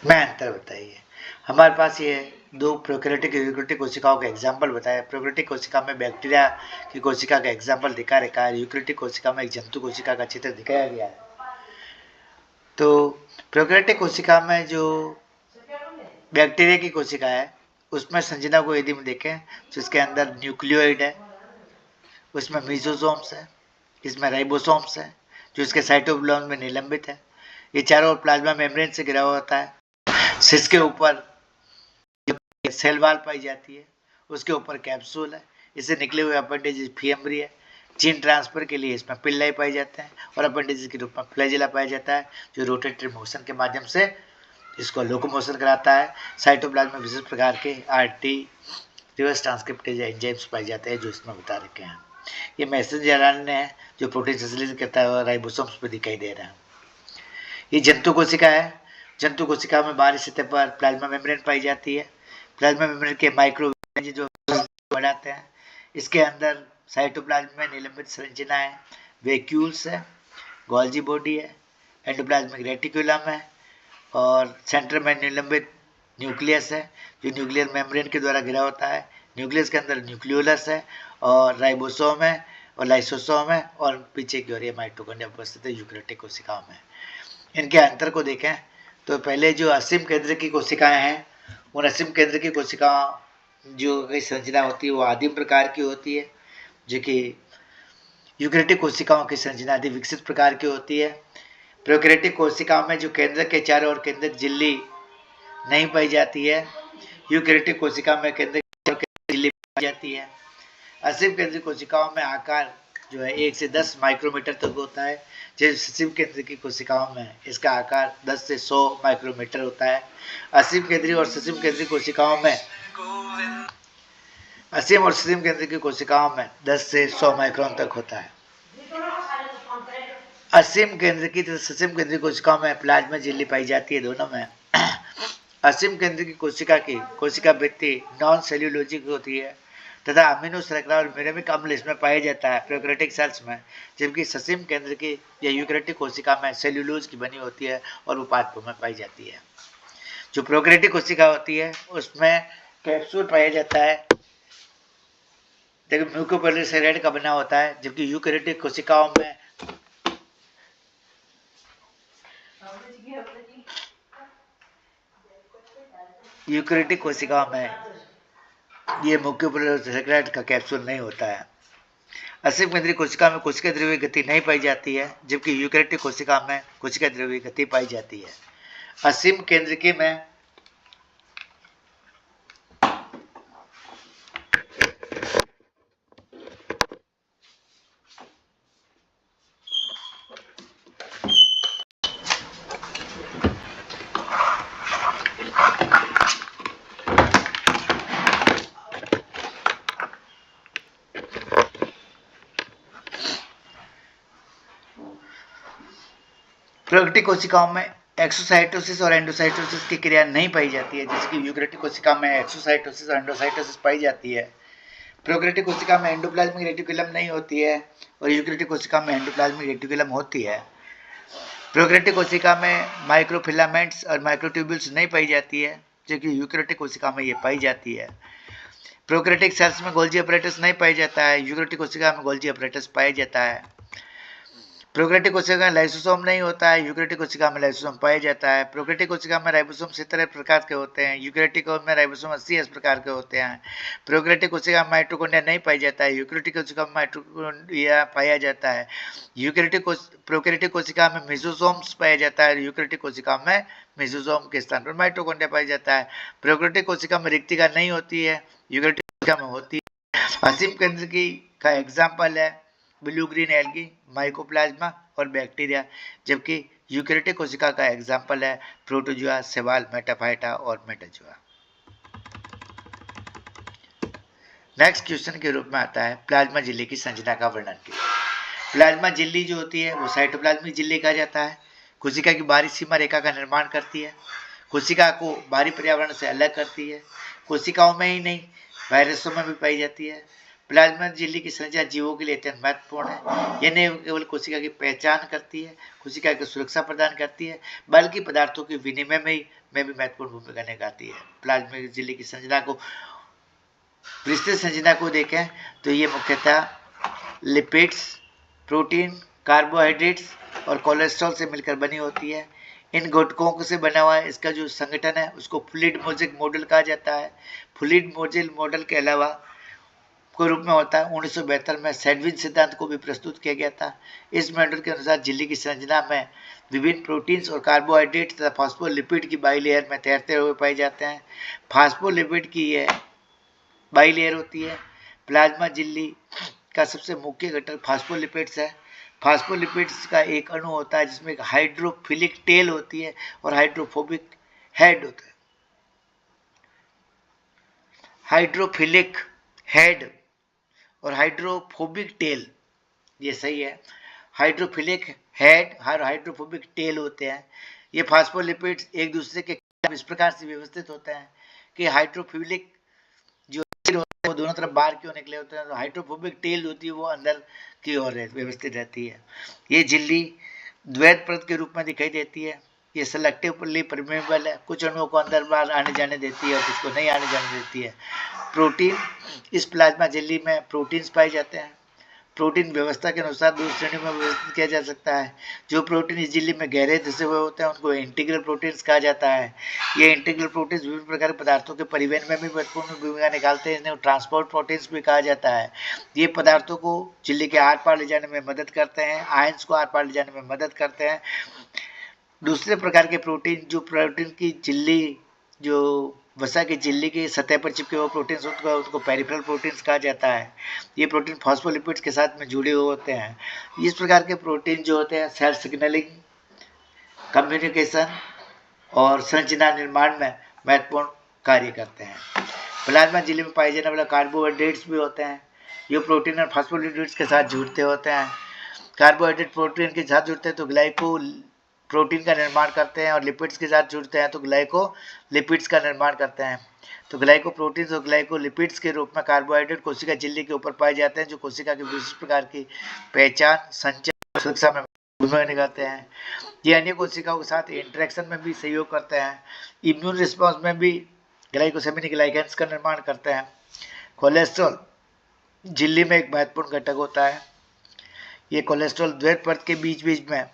Speaker 1: में अंतर बताइए। हमारे पास ये दो प्रोकैरियोटिक यूकेरियोटिक कोशिकाओं का एग्जाम्पल बताया। प्रोकैरियोटिक कोशिका में बैक्टीरिया की कोशिका का एग्जाम्पल दिखा रखा है। यूकेरियोटिक कोशिका में एक जंतु कोशिका का चित्र दिखाया गया है। तो प्रोकैरियोटिक कोशिका में जो बैक्टीरिया की कोशिका है उसमें संरचना को यदि हम देखें तो इसके अंदर न्यूक्लियोइड है, उसमें मीसोसोम्स है, इसमें राइबोसोम्स है जो इसके साइटोप्लाज्म में निलंबित है। ये चारों ओर प्लाज्मा मेम्ब्रेन से घिरा हुआ होता है। सिस के ऊपर सेल वाल पाई जाती है, उसके ऊपर कैप्सूल है, इससे निकले हुए अपेंडेजेस फीएमरी है। जीन ट्रांसफर के लिए इसमें पिल्लाई पाई जाते हैं और अपेंडेजेस के रूप में फ्लैजेला पाया जाता है जो रोटेटरी मोशन के माध्यम से इसको लोकोमोशन कराता है। साइटोप्लाज्म में विशेष प्रकार के आरटी रिवर्स ट्रांसक्रिप्टेज एंजाइम्स पाए जाते हैं जो इसमें बता रखे हैं। ये मैसेंजर आरएनए है जो प्रोटीन संश्लेषण करता है और राइबोसोम्स पे दिखाई दे रहा है। ये जंतु कोशिका है। जंतु कोशिका में बाहरी सतह पर प्लाज्मा मेम्ब्रेन पाई जाती है। प्लाज्मा मेम्ब्रेन के माइक्रो जो बनाते हैं, इसके अंदर साइटोप्लाज्म में निलंबित संरचना है, वैक्यूल्स है, गोल्जी बॉडी है, एंडोप्लाज्मिक रेटिकुलम है और सेंटर में निलंबित न्यूक्लियस है जो न्यूक्लियर मेम्ब्रेन के द्वारा घिरा होता है। न्यूक्लियस के अंदर न्यूक्लियोलस है और राइबोसोम है और लाइसोसोम है और पीछे की ओर ये माइटोकॉन्ड्रिया उपस्थित है यूकेरियोटिक कोशिकाओं में। इनके अंतर को देखें तो पहले जो असीम केंद्र की कोशिकाएं हैं, उन असीम केंद्र की कोशिकाओं जो की संरचना होती है वो आदिम प्रकार की होती है, जो कि यूकेरियोटिक कोशिकाओं की संरचना अधिक विकसित प्रकार की होती है। प्रोकैरियोटिक कोशिकाओं में जो केंद्र के चारों ओर केंद्रक झिल्ली नहीं पाई जाती है, यूकेरियोटिक कोशिका में केंद्र के चारों ओर झिल्ली पाई जाती है। असीम केंद्रीय कोशिकाओं में आकार जो है 1 से 10 माइक्रोमीटर तक होता है, जबकि असीम केंद्र की कोशिकाओं में इसका आकार 10 से 100 माइक्रोमीटर होता है। असीम केंद्रीय और ससीम केंद्रीय कोशिकाओं में असीम और ससीम केंद्र की कोशिकाओं में 10 से 100 माइक्रोन तक होता है। असीम केंद्र की तथा ससीम केंद्र की कोशिकाओं में प्लाज्मा झिल्ली पाई जाती है, दोनों में। असीम केंद्र की कोशिका भित्ति नॉन सेल्यूलोजिक होती है तथा अमीनो श्रृंखला और मिनरमिक अम्ल इसमें पाया जाता है प्रोकैरियोटिक सेल्स में, जबकि ससीम केंद्र की या यूकेरियोटिक कोशिका में सेल्यूलोज की बनी होती है और उपादान में पाई जाती है। जो प्रोकैरियोटिक कोशिका होती है उसमें कैप्सूल पाया जाता है, देखिए म्यूकोपॉलीसेकेराइड का बना होता है, जबकि यूकेरियोटिक कोशिकाओं में ये म्यूकोपॉलीसेकेराइड का कैप्सूल नहीं होता है। असीम केंद्रीय कोशिका में कोशिका द्रव्य गति नहीं पाई जाती है, जबकि यूकेरियोटिक कोशिका में कोशिका द्रव्य गति पाई जाती है। असीम केंद्र की में प्रोकैरियोटिक कोशिकाओं में एक्सोसाइटोसिस और एंडोसाइटोसिस की क्रिया नहीं पाई जाती है, जैसे कि यूकेरियोटिक कोशिका में एक्सोसाइटोसिस और एंडोसाइटोसिस पाई जाती है। प्रोकैरियोटिक कोशिका में एंडोप्लाज्मिक रेटिकुलम नहीं होती है और यूकेरियोटिक कोशिका में एंडोप्लाज्मिक रेटिकुलम होती है। प्रोकैरियोटिक कोशिका में माइक्रोफिलामेंट्स और माइक्रोट्यूब्यूल्स नहीं पाई जाती है, जबकि यूकेरियोटिक कोशिका में ये पाई जाती है। प्रोकैरियोटिक सेल्स में गोल्जी अपैरेटस नहीं पाया जाता है, यूकेरियोटिक कोशिका में गोल्जी अपैरेटस पाया जाता है। प्रोकैरियोटिक कोशिका में लाइसोसोम नहीं होता है, यूकेरियोटिक कोशिका में लाइसोसोम पाया जाता है। प्रोकैरियोटिक कोशिका में राइबोसोम 70 प्रकार के होते हैं, यूकेरियोटिक में राइबोसोम 80 प्रकार के होते हैं। प्रोकैरियोटिक कोशिका में माइटोकॉन्ड्रिया नहीं पाया जाता है, यूकेरियोटिक कोशिका में माइटोकॉन्ड्रिया पाया जाता है। प्रोकैरियोटिक कोशिका में मेसोसोम्स पाया जाता है, यूकेरियोटिक कोशिका में मेसोसोम के स्थान पर माइटोकॉन्ड्रिया पाया जाता है। प्रोकैरियोटिक कोशिका में रिक्तिका नहीं होती है, यूकेरियोटिक कोशिका में होती है। असीम केंद्र की का एग्जाम्पल है ब्लू ग्रीन एल्गी, माइकोप्लाज्मा और बैक्टीरिया, जबकि यूकेरियोटिक कोशिका का एग्जाम्पल है प्रोटोजुआ, शैवाल, मेटाफाइटा और मेटाजुआ। नेक्स्ट क्वेश्चन के रूप में आता है प्लाज्मा झिल्ली की संरचना का वर्णन कीजिए। प्लाज्मा झिल्ली जो होती है वो साइटोप्लाज्मिक झिल्ली कहा जाता है। कोशिका की बाहरी सीमा रेखा का निर्माण करती है, कोशिका को बाहरी पर्यावरण से अलग करती है। कोशिकाओं में ही नहीं वायरसों में भी पाई जाती है। प्लाज्मा झिल्ली की संरचना जीवों के लिए अत्यंत महत्वपूर्ण है। यह न केवल कोशिका की पहचान करती है, कोशिका की सुरक्षा प्रदान करती है, बल्कि पदार्थों के विनिमय में भी महत्वपूर्ण भूमिका निभाती है। प्लाज्मा झिल्ली की संरचना को विस्तृत संरचना को देखें तो ये मुख्यतः लिपिड्स, प्रोटीन, कार्बोहाइड्रेट्स और कोलेस्ट्रॉल से मिलकर बनी होती है। इन घटकों से बना हुआ इसका जो संगठन है उसको फ्लूइड मोज़ेक मॉडल कहा जाता है। फ्लूइड मोज़ेक मॉडल के अलावा के रूप में होता है 1972 में सैंडविच सिद्धांत को भी प्रस्तुत किया गया था। इस मॉडल के अनुसार झिल्ली की संरचना में विभिन्न प्रोटीन्स और कार्बोहाइड्रेट तथा फास्फोलिपिड की बाइलेयर में तैरते हुए पाए जाते हैं। फास्फोलिपिड की यह बाइलेयर होती है। प्लाज्मा झिल्ली का सबसे मुख्य घटक फास्फोलिपिड्स है। फास्फोलिपिड्स का एक अणु होता है जिसमें एक हाइड्रोफिलिक टेल होती है और हाइड्रोफोबिक हेड होता है। हाइड्रोफिलिक हेड और हाइड्रोफोबिक टेल, ये सही है। हाइड्रोफिलिक हेड और हाइड्रोफोबिक टेल होते हैं। ये फास्फोलिपिड्स एक दूसरे के इस प्रकार से व्यवस्थित होते हैं कि हाइड्रोफिलिक जो होते हैं वो दोनों तरफ बाहर की ओर निकले होते हैं, तो हाइड्रोफोबिक टेल होती है वो अंदर की ओर व्यवस्थित रहती है। ये झिल्ली द्वैत परत के रूप में दिखाई देती है। ये सेलेक्टिवली परमेबल है, कुछ अणुओं को अंदर बाहर आने जाने देती है और कुछ को नहीं आने जाने देती है। प्रोटीन, इस प्लाज्मा झिल्ली में प्रोटीन्स पाए जाते हैं। प्रोटीन व्यवस्था के अनुसार दो श्रेणियों में व्यवस्थित किया जा सकता है। जो प्रोटीन इस झिल्ली में गहरे धसे हुए होते हैं उनको इंटीग्रल प्रोटीन्स कहा जाता है। ये इंटीग्रल प्रोटीन्स विभिन्न प्रकार के पदार्थों के परिवहन में भी महत्वपूर्ण भूमिका निकालते हैं। इन्हें ट्रांसपोर्ट प्रोटीन्स भी कहा जाता है। ये पदार्थों को झिल्ली के आर पार ले जाने में मदद करते हैं, आयंस को आर पार ले जाने में मदद करते हैं। दूसरे प्रकार के प्रोटीन जो प्रोटीन की झिल्ली जो वसा की झिल्ली की सतह पर चिपके हुए प्रोटीन्स उनको पेरिफेरल प्रोटीन्स कहा जाता है। ये प्रोटीन फॉस्फोलिपिड्स के साथ में जुड़े हुए होते हैं। इस प्रकार के प्रोटीन जो होते हैं सेल सिग्नलिंग, कम्युनिकेशन और संरचना निर्माण में महत्वपूर्ण कार्य करते हैं। प्लाज्मा झिल्ली में पाए जाने वाले कार्बोहाइड्रेट्स भी होते हैं। ये प्रोटीन और फॉस्फोलिपिड्स के साथ जुड़ते होते हैं। कार्बोहाइड्रेट प्रोटीन के साथ जुड़ते हैं तो ग्लाइको प्रोटीन का निर्माण करते हैं, और लिपिड्स के साथ जुड़ते हैं तो ग्लाइकोलिपिड्स का निर्माण करते हैं। तो ग्लाइकोप्रोटीन्स और ग्लाइकोलिपिड्स के रूप में कार्बोहाइड्रेट कोशिका झिल्ली के ऊपर पाए जाते हैं, जो कोशिका की विशिष्ट प्रकार की पहचान, संचय और सुरक्षा में भूमिका निभाते हैं। ये अन्य कोशिकाओं के साथ इंटरेक्शन में भी सहयोग करते हैं। इम्यून रिस्पॉन्स में भी ग्लाइकोसेमिनिक का निर्माण करते हैं। कोलेस्ट्रॉल झिल्ली में एक महत्वपूर्ण घटक होता है। ये कोलेस्ट्रॉल द्वैत परत के बीच बीच में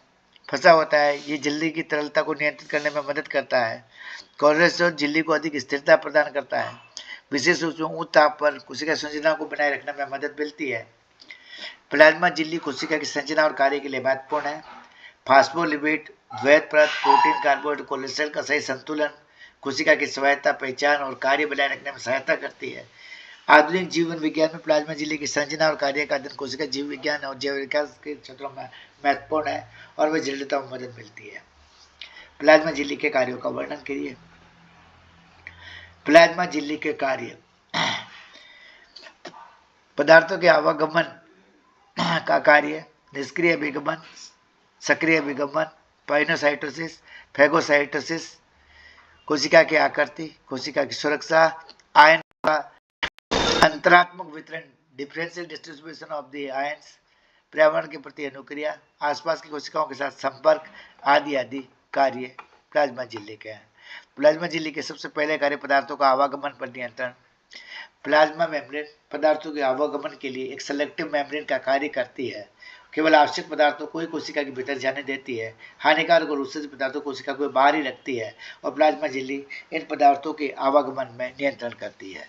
Speaker 1: फंसा होता है। ये झिल्ली की तरलता को नियंत्रित करने में मदद करता है। कोलेस्ट्रॉल झिल्ली को अधिक स्थिरता प्रदान करता है। विशेष रूप से उच्च ताप पर कोशिका संरचना को बनाए रखने में मदद मिलती है। प्लाज्मा झिल्ली कोशिका की संरचना और कार्य के लिए महत्वपूर्ण है। फास्फोलिपिड, द्वैत परत, प्रोटीन, कार्बोहाइड्रेट, कोलेस्ट्रॉल का सही संतुलन कोशिका की स्वायत्ता, पहचान और कार्य बनाए रखने में सहायता करती है। आधुनिक जीवन विज्ञान में प्लाज्मा झिल्ली की संरचना और कार्य का अध्ययन कोशिका जीव विज्ञान और जैव विकास के क्षेत्रों में महत्वपूर्ण है और वे झिल्लियों में मदद मिलती है। प्लाज्मा झिल्ली के कार्यों का वर्णन करिए। प्लाज्मा झिल्ली के कार्य पदार्थों के आवागमन का कार्य, निष्क्रिय विगमन, सक्रिय विगमन, पाइनोसाइटोसिस, फैगोसाइटोसिस, कोशिका की आकृति, कोशिका की सुरक्षा, आयन का अंतरात्मक वितरण, differential distribution of the ions, पर्यावरण के प्रति अनुक्रिया, आसपास की कोशिकाओं के साथ संपर्क आदि आदि कार्य प्लाज्मा झिल्ली के हैं। प्लाज्मा झिल्ली के सबसे पहले कार्य पदार्थों का आवागमन पर नियंत्रण। प्लाज्मा मेम्ब्रेन पदार्थों के आवागमन के लिए एक सेलेक्टिव मेम्ब्रेन का कार्य करती है। केवल आवश्यक पदार्थों को ही कोशिका के भीतर जाने देती है। हानिकारक और उत्सर्जित पदार्थों को कोशिका को बाहर ही रखती है, और प्लाज्मा झिल्ली इन पदार्थों के आवागमन में नियंत्रण करती है।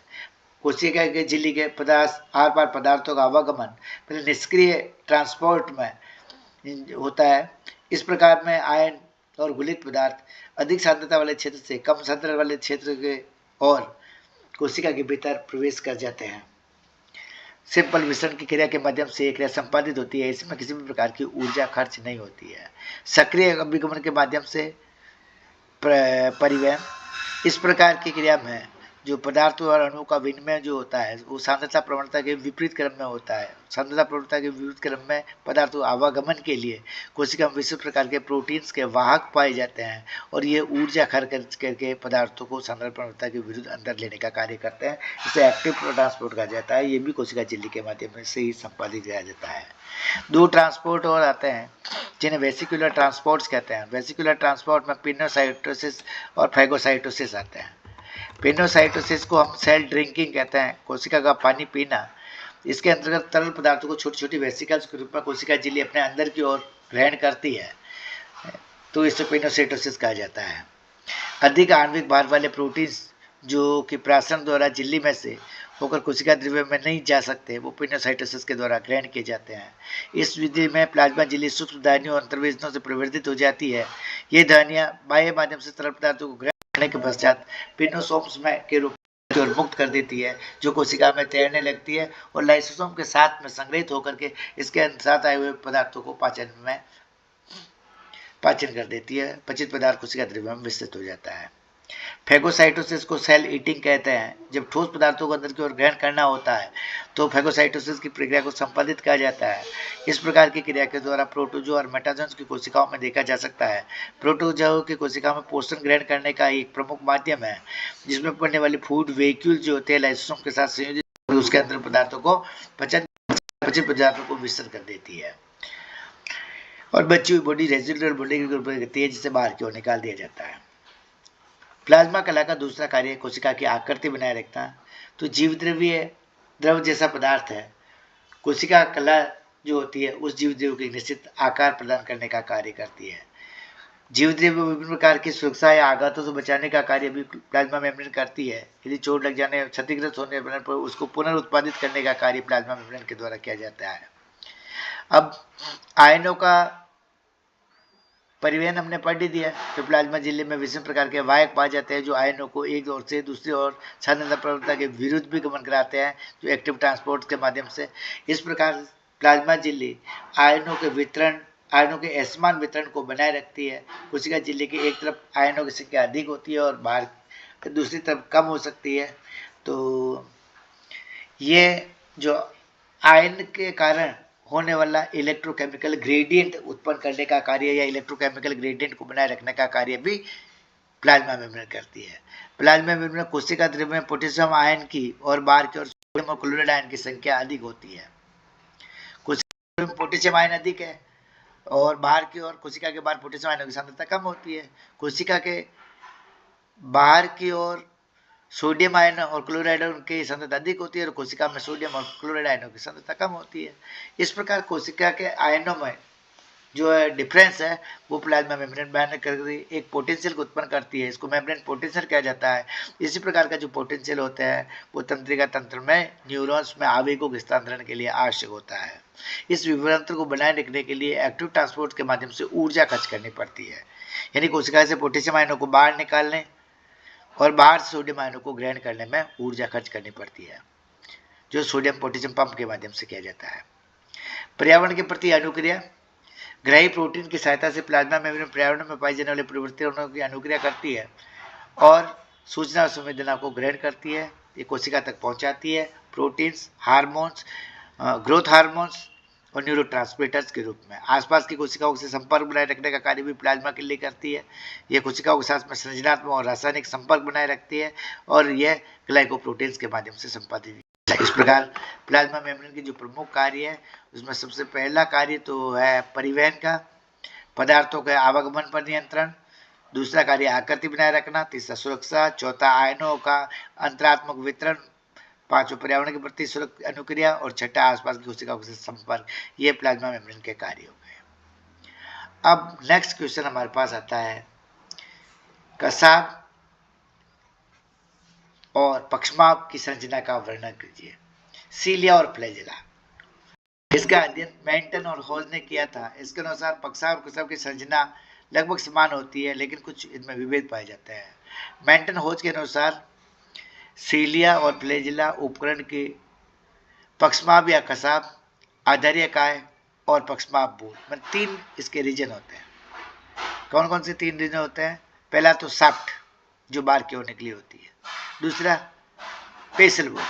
Speaker 1: कोशिका के झिल्ली के पदार्थ आर पार पदार्थों का आवागमन पहले निष्क्रिय ट्रांसपोर्ट में होता है। इस प्रकार में आयन और गुलित पदार्थ अधिक सांद्रता वाले क्षेत्र से कम सांद्रता वाले क्षेत्र के और कोशिका के भीतर प्रवेश कर जाते हैं। सिंपल विसरण की क्रिया के माध्यम से क्रिया संपादित होती है। इसमें किसी भी प्रकार की ऊर्जा खर्च नहीं होती है। सक्रिय अभिगमन के माध्यम से परिवहन, इस प्रकार की क्रिया में जो पदार्थों और अणुओं का विनिमय जो होता है वो सांद्रता प्रवणता के विपरीत क्रम में होता है। सांद्रता प्रवणता के विपरीत क्रम में पदार्थों आवागमन के लिए कोशिका में विशिष्ट प्रकार के प्रोटीन्स के वाहक पाए जाते हैं, और ये ऊर्जा खर्च करके पदार्थों को सांद्रता प्रवणता के विरुद्ध अंदर लेने का कार्य करते हैं। इसे एक्टिव ट्रांसपोर्ट कहा जाता है। ये भी कोशिका झिल्ली के माध्यम से ही संपादित किया जाता है। दो ट्रांसपोर्ट और आते हैं जिन्हें वेसिकुलर ट्रांसपोर्ट्स कहते हैं। वेसिकुलर ट्रांसपोर्ट में पिनोसाइटोसिस और फैगोसाइटोसिस आते हैं। पिनोसाइटोसिस को हम सेल ड्रिंकिंग कहते हैं, कोशिका का पानी पीना। इसके अंतर्गत तरल पदार्थों को छोटी छोटी वेसिकल्स के रूप में कोशिका झिल्ली अपने अंदर की ओर ग्रहण करती है, तो इसे पिनोसाइटोसिस कहा जाता है। अधिक आणविक भार वाले प्रोटीन्स जो कि प्राशन द्वारा झिल्ली में से होकर कोशिका द्रव्य में नहीं जा सकते, वो पिनोसाइटोसिस के द्वारा ग्रहण किए जाते हैं। इस विधि में प्लाज्मा झिल्ली सूक्ष्म धानियों और अंतर्वेशनों से प्रवर्धित हो जाती है। ये धानियां बाह्य माध्यम से तरल पदार्थों को ग्रहण करने के पश्चात पिनोसोम्स में के रूप में मुक्त कर देती है, जो कोशिका में तैरने लगती है और लाइसोसोम के साथ में संग्रहित होकर के इसके साथ आए हुए पदार्थों को पाचन कर देती है। पचित पदार्थ कोशिका द्रव्य में विस्तृत हो जाता है। फैगोसाइटोसिस को सेल ईटिंग कहते हैं। जब ठोस पदार्थों को अंदर की ओर ग्रहण करना होता है तो फैगोसाइटोसिस की प्रक्रिया को संपादित किया जाता है। इस प्रकार की क्रिया के द्वारा प्रोटोजो और मेटाजोन्स की कोशिकाओं में देखा जा सकता है। प्रोटोजो की कोशिका में पोषण ग्रहण करने का एक प्रमुख माध्यम है, जिसमें पड़ने वाली फूड वेहिक्यूल जो होते हैं लाइसोसोम के साथ संयोजित और उसके अंदर पदार्थों को पचित पदार्थों को विस्तृत कर देती है, और बची हुई बॉडी रेजिडुअल बॉडी के रूप में तेज से बाहर की ओर निकाल दिया जाता है। प्लाज्मा कला का दूसरा कार्य कोशिका की आकृति बनाए रखना। तो जीव द्रव्य द्रव जैसा पदार्थ है, कोशिका कला जो होती है उस जीव देव को एक निश्चित आकार प्रदान करने का कार्य करती है। जीव देव विभिन्न प्रकार की सुरक्षा या आघातों से बचाने का कार्य भी प्लाज्मा मेम्ब्रेन करती है। यदि चोट लग जाने क्षतिग्रस्त होने पर उसको पुनर्उत्पादित करने का कार्य प्लाज्मा मेम्ब्रेन के द्वारा किया जाता है। अब आयनों का परिवहन हमने पढ़ ही दिया। तो प्लाज्मा झिल्ली में विभिन्न प्रकार के वाहक पाए जाते हैं जो आयनों को एक ओर से दूसरी ओर स्थानांतरण प्रवणता के विरुद्ध भी गमन कराते हैं, जो एक्टिव ट्रांसपोर्ट के माध्यम से। इस प्रकार प्लाज्मा झिल्ली आयनों के असमान वितरण को बनाए रखती है। कोशिका झिल्ली की एक तरफ आयनों की संख्या अधिक होती है और बाहर दूसरी तरफ कम हो सकती है। तो ये जो आयन के कारण होने वाला इलेक्ट्रोकेमिकल ग्रेडियंट उत्पन्न करने का कार्य या इलेक्ट्रोकेमिकल ग्रेडियंट को बनाए रखने का कार्य भी प्लाज्मा मेम्ब्रेन करती है। प्लाज्मा मेम्ब्रेन कोशिका द्रव्य में पोटेशियम आयन की और बाहर की ओर सोडियम और क्लोराइड आयन की संख्या अधिक होती है। कोशिका में पोटेशियम आयन अधिक है और बाहर की ओर कोशिका के बाहर पोटेशियम आयनों की सांद्रता कम होती है। कोशिका के बाहर की ओर सोडियम आयन और क्लोराइड की सांद्रता अधिक होती है और कोशिका में सोडियम और क्लोराइड आयनों की सांद्रता कम होती है। इस प्रकार कोशिका के आयनों में जो डिफरेंस है वो प्लाज्मा मेम्ब्रेन बयान करके एक पोटेंशियल को उत्पन्न करती है। इसको मेम्ब्रेन पोटेंशियल कहा जाता है। इसी प्रकार का जो पोटेंशियल होता है वो तंत्रिका तंत्र में न्यूरॉन्स में आवेगों के स्थानांतरण के लिए आवश्यक होता है। इस विभवांतर को बनाए रखने के लिए एक्टिव ट्रांसपोर्ट के माध्यम से ऊर्जा खर्च करनी पड़ती है, यानी कोशिका से पोटेशियम आयनों को बाहर निकालने और बाहर से सोडियम आयनों को ग्रहण करने में ऊर्जा खर्च करनी पड़ती है, जो सोडियम पोटेशियम पंप के माध्यम से किया जाता है। पर्यावरण के प्रति अनुक्रिया ग्राही प्रोटीन की सहायता से प्लाज्मा मेम्ब्रेन पर्यावरण में पाई जाने वाले परिवर्तनों की अनुक्रिया करती है और सूचना और संवेदना को ग्रहण करती है। ये कोशिका तक पहुंचाती है प्रोटीन्स, हार्मोन्स, ग्रोथ हार्मोन्स और न्यूरोट्रांसमीटर्स के रूप में। आसपास की कोशिकाओं से संपर्क बनाए रखने का कार्य भी प्लाज्मा के लिए करती है। यह कोशिकाओं के साथ में संरचनात्मक और रासायनिक संपर्क बनाए रखती है और यह ग्लाइकोप्रोटीन्स के माध्यम से संपादित। इस प्रकार प्लाज्मा मेम्ब्रेन की जो प्रमुख कार्य है उसमें सबसे पहला कार्य तो है परिवहन का, पदार्थों के आवागमन पर नियंत्रण। दूसरा कार्य आकृति बनाए रखना। तीसरा सुरक्षा। चौथा आयनों का अंतरात्मक वितरण। पांचवा पर्यावरण के प्रति अनुक्रिया और छठा आसपास की कोशिकाओं से संपर्क। ये प्लाज्मा मेम्ब्रेन के कार्य हो गए। अब नेक्स्ट क्वेश्चन हमारे पास आता है, कसाब और पक्षमाप की संरचना का वर्णन कीजिए। सीलिया और फ्लैजेला, इसका अध्ययन मेंटन और होज ने किया था। इसके अनुसार पक्षाव और कसाब की संरचना लगभग समान होती है, लेकिन कुछ इनमें विभेद पाए जाते हैं। मेंटन होज के अनुसार सीलिया और फ्लैजेला उपकरण के पक्षमाप या कसाब, आधार्य काय और पक्षमाप बूल, मतलब 3 इसके रीजन होते हैं। कौन कौन से 3 रीजन होते हैं? पहला तो साफ्ट जो बाहर की ओर निकली होती है, दूसरा पेसल बूल,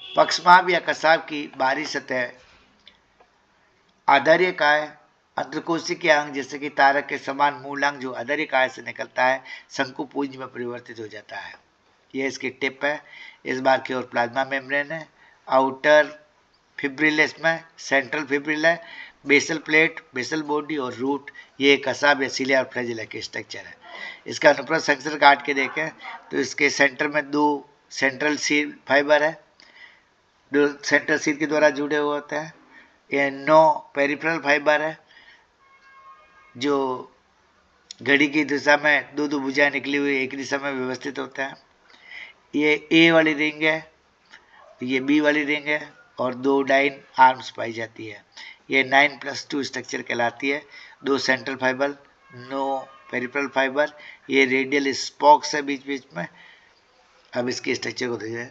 Speaker 1: पक्षमाप या कसाब की बाहरी सतह, आधार्य काय अंतरकोशिकीय अंग जैसे कि तारक के समान मूल अंग जो आधार्य काय से निकलता है शंकु पुंज में परिवर्तित हो जाता है। यह इसकी टिप है। इस बार की ओर प्लाज्मा मेम्ब्रेन है। आउटर फिब्रिल है, इसमें सेंट्रल फिब्रिल है, बेसल प्लेट, बेसल बॉडी और रूट। ये कसाब या सीलिया और फ्लैजेला के स्ट्रक्चर है। इसका अनुप्रस्थ सेक्शन काट के देखें तो इसके सेंटर में 2 सेंट्रल सील फाइबर है, जो सेंट्रल सील के द्वारा जुड़े हुए होते हैं। ये 9 पेरिफेरल फाइबर है, जो घड़ी की दिशा में 2 भुजाएं निकली हुई एक दिशा में व्यवस्थित होते हैं। ये ए वाली रिंग है, ये बी वाली रिंग है और 2 डाइन आर्म्स पाई जाती है। ये 9+2 स्ट्रक्चर कहलाती है। 2 सेंट्रल फाइबर, 9 पेरिफेरल फाइबर, ये रेडियल स्पॉक्स है बीच बीच में। अब इसके स्ट्रक्चर को देखिए।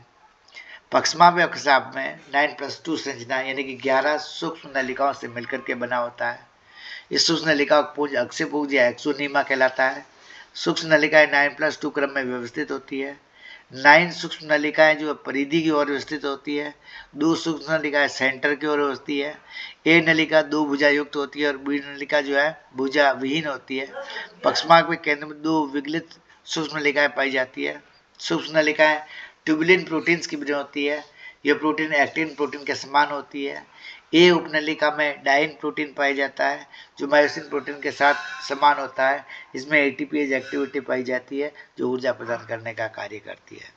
Speaker 1: पक्षमाप या कसाब में 9+2 संरचना यानी कि 11 सूक्ष्म नलिकाओं से मिलकर के बना होता है। इस सूक्ष्म नलिका का पुंज अक्षपुंज या एक्सोनीमा कहलाता है। सूक्ष्म नलिकाएं 9+2 क्रम में व्यवस्थित होती है। 9 सूक्ष्म नलिकाएं जो परिधि की ओर व्यवस्थित होती है। 2 सूक्ष्म नलिकाएं सेंटर की ओर होती है। ए नलिका 2 भुजा युक्त होती है और बी नलिका जो है भुजा विहीन होती है। पक्षमाप के केंद्र में 2 विगलित सूक्ष्म नलिकाएं पाई जाती है। सूक्ष्म नलिकाएं ट्यूबुलिन प्रोटीन्स की बनी होती है। यह प्रोटीन एक्टिन प्रोटीन के समान होती है। ए उपनलिका में डाइन प्रोटीन पाया जाता है जो मायोसिन प्रोटीन के साथ समान होता है। इसमें एटीपीएज एक्टिविटी पाई जाती है जो ऊर्जा प्रदान करने का कार्य करती है।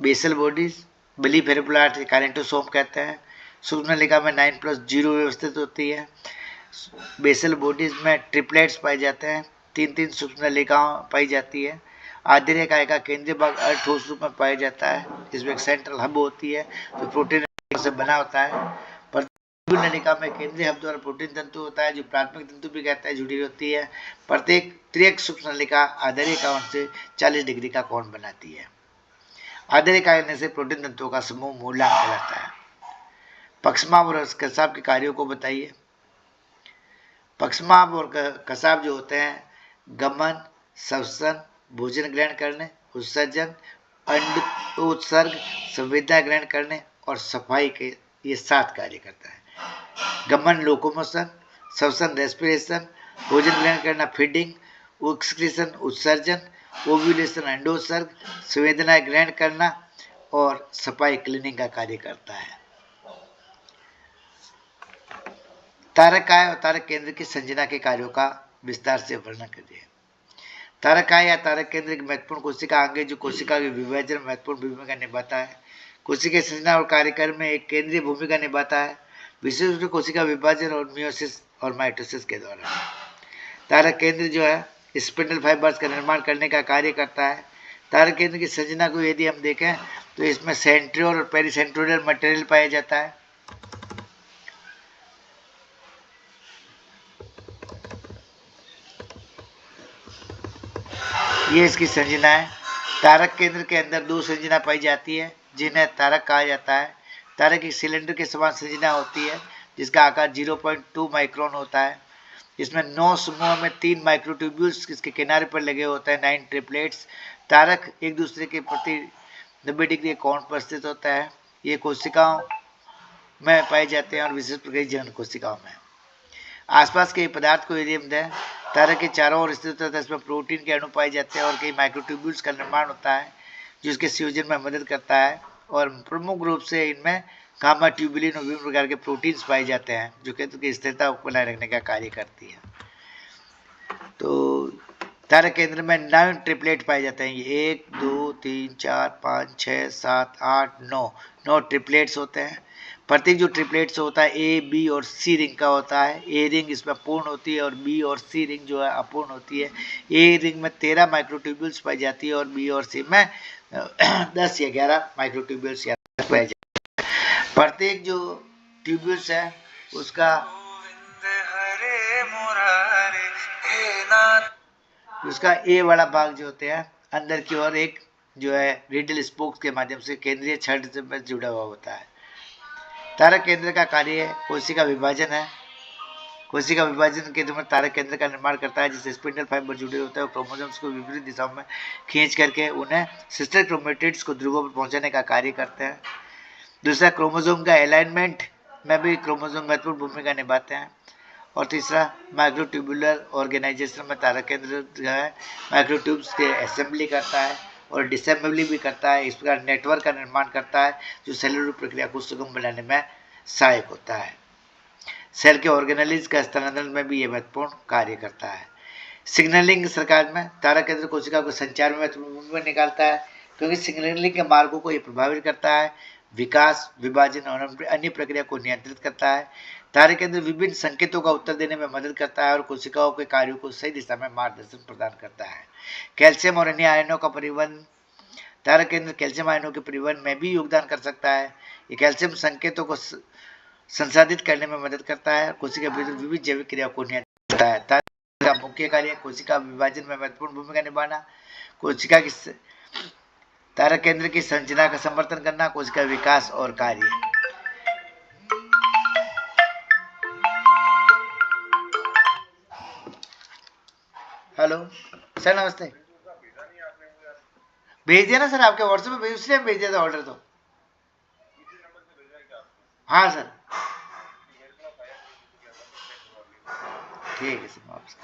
Speaker 1: बेसल बॉडीज बिली फेरिपुलार काइनेटोसोम कहते हैं। सूक्ष्म नलिका में 9+0 व्यवस्थित होती है। बेसल बॉडीज में ट्रिपलेट्स पाए जाते हैं। 3 सूक्ष्म नलिकाएं पाई जाती है। आधे काय का केंद्रीय भाग ठोस रूप में पाया जाता है। इसमें एक सेंट्रल हब होती है जो प्रोटीन से बना होता है। नलिका में केंद्रीय हब द्वारा प्रोटीन तंतु होता है जो प्राथमिक तंतु भी कहता है जुड़ी होती है। प्रत्येक त्रियक सूक्ष्म नलिका आधारिक कोण से 40 डिग्री का कोण बनाती है। आधारिक आयन से प्रोटीन तंतुओं का समूह मूलांक कहलाता है। पक्षमाप और कसाब के कार्यों को बताइए। पक्षमाप और कसाब जो होते हैं गमन, श्वसन, भोजन ग्रहण करने, उत्सर्जन, अंड उत्सर्ग, संवेदना ग्रहण करने और सफाई के ये 7 कार्य करता है। गमन लोकोमोशन, श्वसन रेस्पिरेशन, भोजन ग्रहण करना फीडिंग, एक्सक्रीशन उत्सर्जन, ओव्यूलेशन अंडोत्सर्ग, संवेदनाएं ग्रहण करना और सफाई क्लीनिंग का कार्य करता है। तारकाय और तारक केंद्र की संरचना के कार्यों का विस्तार से वर्णन करिए। तारकाय या तारक केंद्र एक महत्वपूर्ण कोशिका अंग है जो कोशिका के विभाजन में महत्वपूर्ण भूमिका निभाता है। कोशिका संरचना और कार्यक्रम में एक केंद्रीय भूमिका निभाता है, विशेष रूप से कोशिका विभाजन और मियोसिस और माइटोसिस के दौरान। तारक केंद्र जो है स्पिंडल फाइबर्स का निर्माण करने का कार्य करता है। तारक केंद्र की संरचना को यदि हम देखें तो इसमें सेंट्रियोल और पेरीसेंट्रियोल मटेरियल पाया जाता है। ये इसकी संरचना है। तारक केंद्र के अंदर 2 संरचना पाई जाती है जिन्हें तारक कहा जाता है। तारक एक सिलेंडर के समान संरचना होती है जिसका आकार 0.2 माइक्रोन होता है। इसमें 9 समूहों में 3 माइक्रोट्यूब्यूल्स इसके किनारे पर लगे होते हैं, 9 ट्रिपलेट्स। तारक एक दूसरे के प्रति 90 डिग्री कोण पर स्थित होता है। ये कोशिकाओं में पाए जाते हैं और विशेष प्रकार जीवन कोशिकाओं में। आसपास के पदार्थ को यदि हम दें, तारक के चारों ओर स्थित होता है। इसमें प्रोटीन के अणु पाए जाते हैं और कई माइक्रोट्यूब्यूल्स का निर्माण होता है जो इसके संयोजन में मदद करता है। और प्रमुख रूप से इनमें गामा ट्यूबुलिन और विभिन्न प्रकार के प्रोटीन्स पाए जाते हैं जो केंद्र की स्थिरता बनाए रखने का कार्य करती है। तो तारक केंद्र में 9 ट्रिपलेट पाए जाते हैं। ये 1 2 3 4 5 6 7 8 9 ट्रिपलेट्स होते हैं। प्रत्येक जो ट्रिपलेट्स होता है ए, बी और सी रिंग का होता है। ए रिंग इसमें पूर्ण होती है और बी और सी रिंग जो है अपूर्ण होती है। ए रिंग में 13 माइक्रोट्यूब्यूल्स पाई जाती है और बी और सी में 10 या 11 माइक्रोट्यूब्यूल्स पाई जाती है। प्रत्येक जो ट्यूब्यूल्स है उसका ए वाला भाग जो होते हैं अंदर की ओर एक जो है रेडियल स्पोक्स के माध्यम से केंद्रीय छड़ से जुड़ा हुआ होता है। तारक केंद्र का कार्य कोशिका विभाजन है। कोशिका विभाजन के दौरान तारक केंद्र का निर्माण करता है जिससे स्पिंडल फाइबर जुड़े होते हैं और क्रोमोसोम्स को विपरीत दिशाओं में खींच करके उन्हें सिस्टर क्रोमेटिड्स को ध्रुवों पर पहुंचाने का कार्य करते हैं। दूसरा, क्रोमोसोम का अलाइनमेंट में भी क्रोमोसोम महत्वपूर्ण भूमिका निभाते हैं। और तीसरा, माइक्रोट्यूबुलर ऑर्गेनाइजेशन में तारक केंद्र जो है माइक्रोट्यूब्स के असेंबली करता है और डिसेंबली भी करता है। इस प्रकार नेटवर्क का निर्माण करता है जो सेलुलर प्रक्रिया को सुगम बनाने में सहायक होता है। सेल के ऑर्गेनेल्स का स्थानांतरण में भी ये महत्वपूर्ण कार्य करता है। सिग्नलिंग सरकार में तारक केंद्र कोशिका को संचार में महत्वपूर्ण भूमिका निकालता है क्योंकि सिग्नलिंग के मार्गों को ये प्रभावित करता है, विकास, विभाजन और अन्य प्रक्रिया को नियंत्रित करता है। तारक केंद्र विभिन्न संकेतों का उत्तर देने में मदद करता है और कोशिकाओं के कार्यों को सही दिशा में मार्गदर्शन प्रदान करता है। कैल्शियम और अन्य आयनों का परिवहन, तारक केंद्र कैल्शियम आयनों के परिवहन में भी योगदान कर सकता है। ये कैल्शियम संकेतों को संसाधित करने में मदद करता है। कोशिका भीतर विविध जैविक क्रियाओं को नियंत्रित करता है। तारक का मुख्य कार्य कोशिका विभाजन में महत्वपूर्ण भूमिका निभाना, कोशिका की तारक केंद्र की संरचना का समर्थन करना, कोशिका विकास और कार्य। हेलो सर, नमस्ते। भेज दिया ना सर, आपके व्हाट्सएप पे इसलिए भेज दिया था ऑर्डर। तो हाँ सर, ठीक है सर, वापस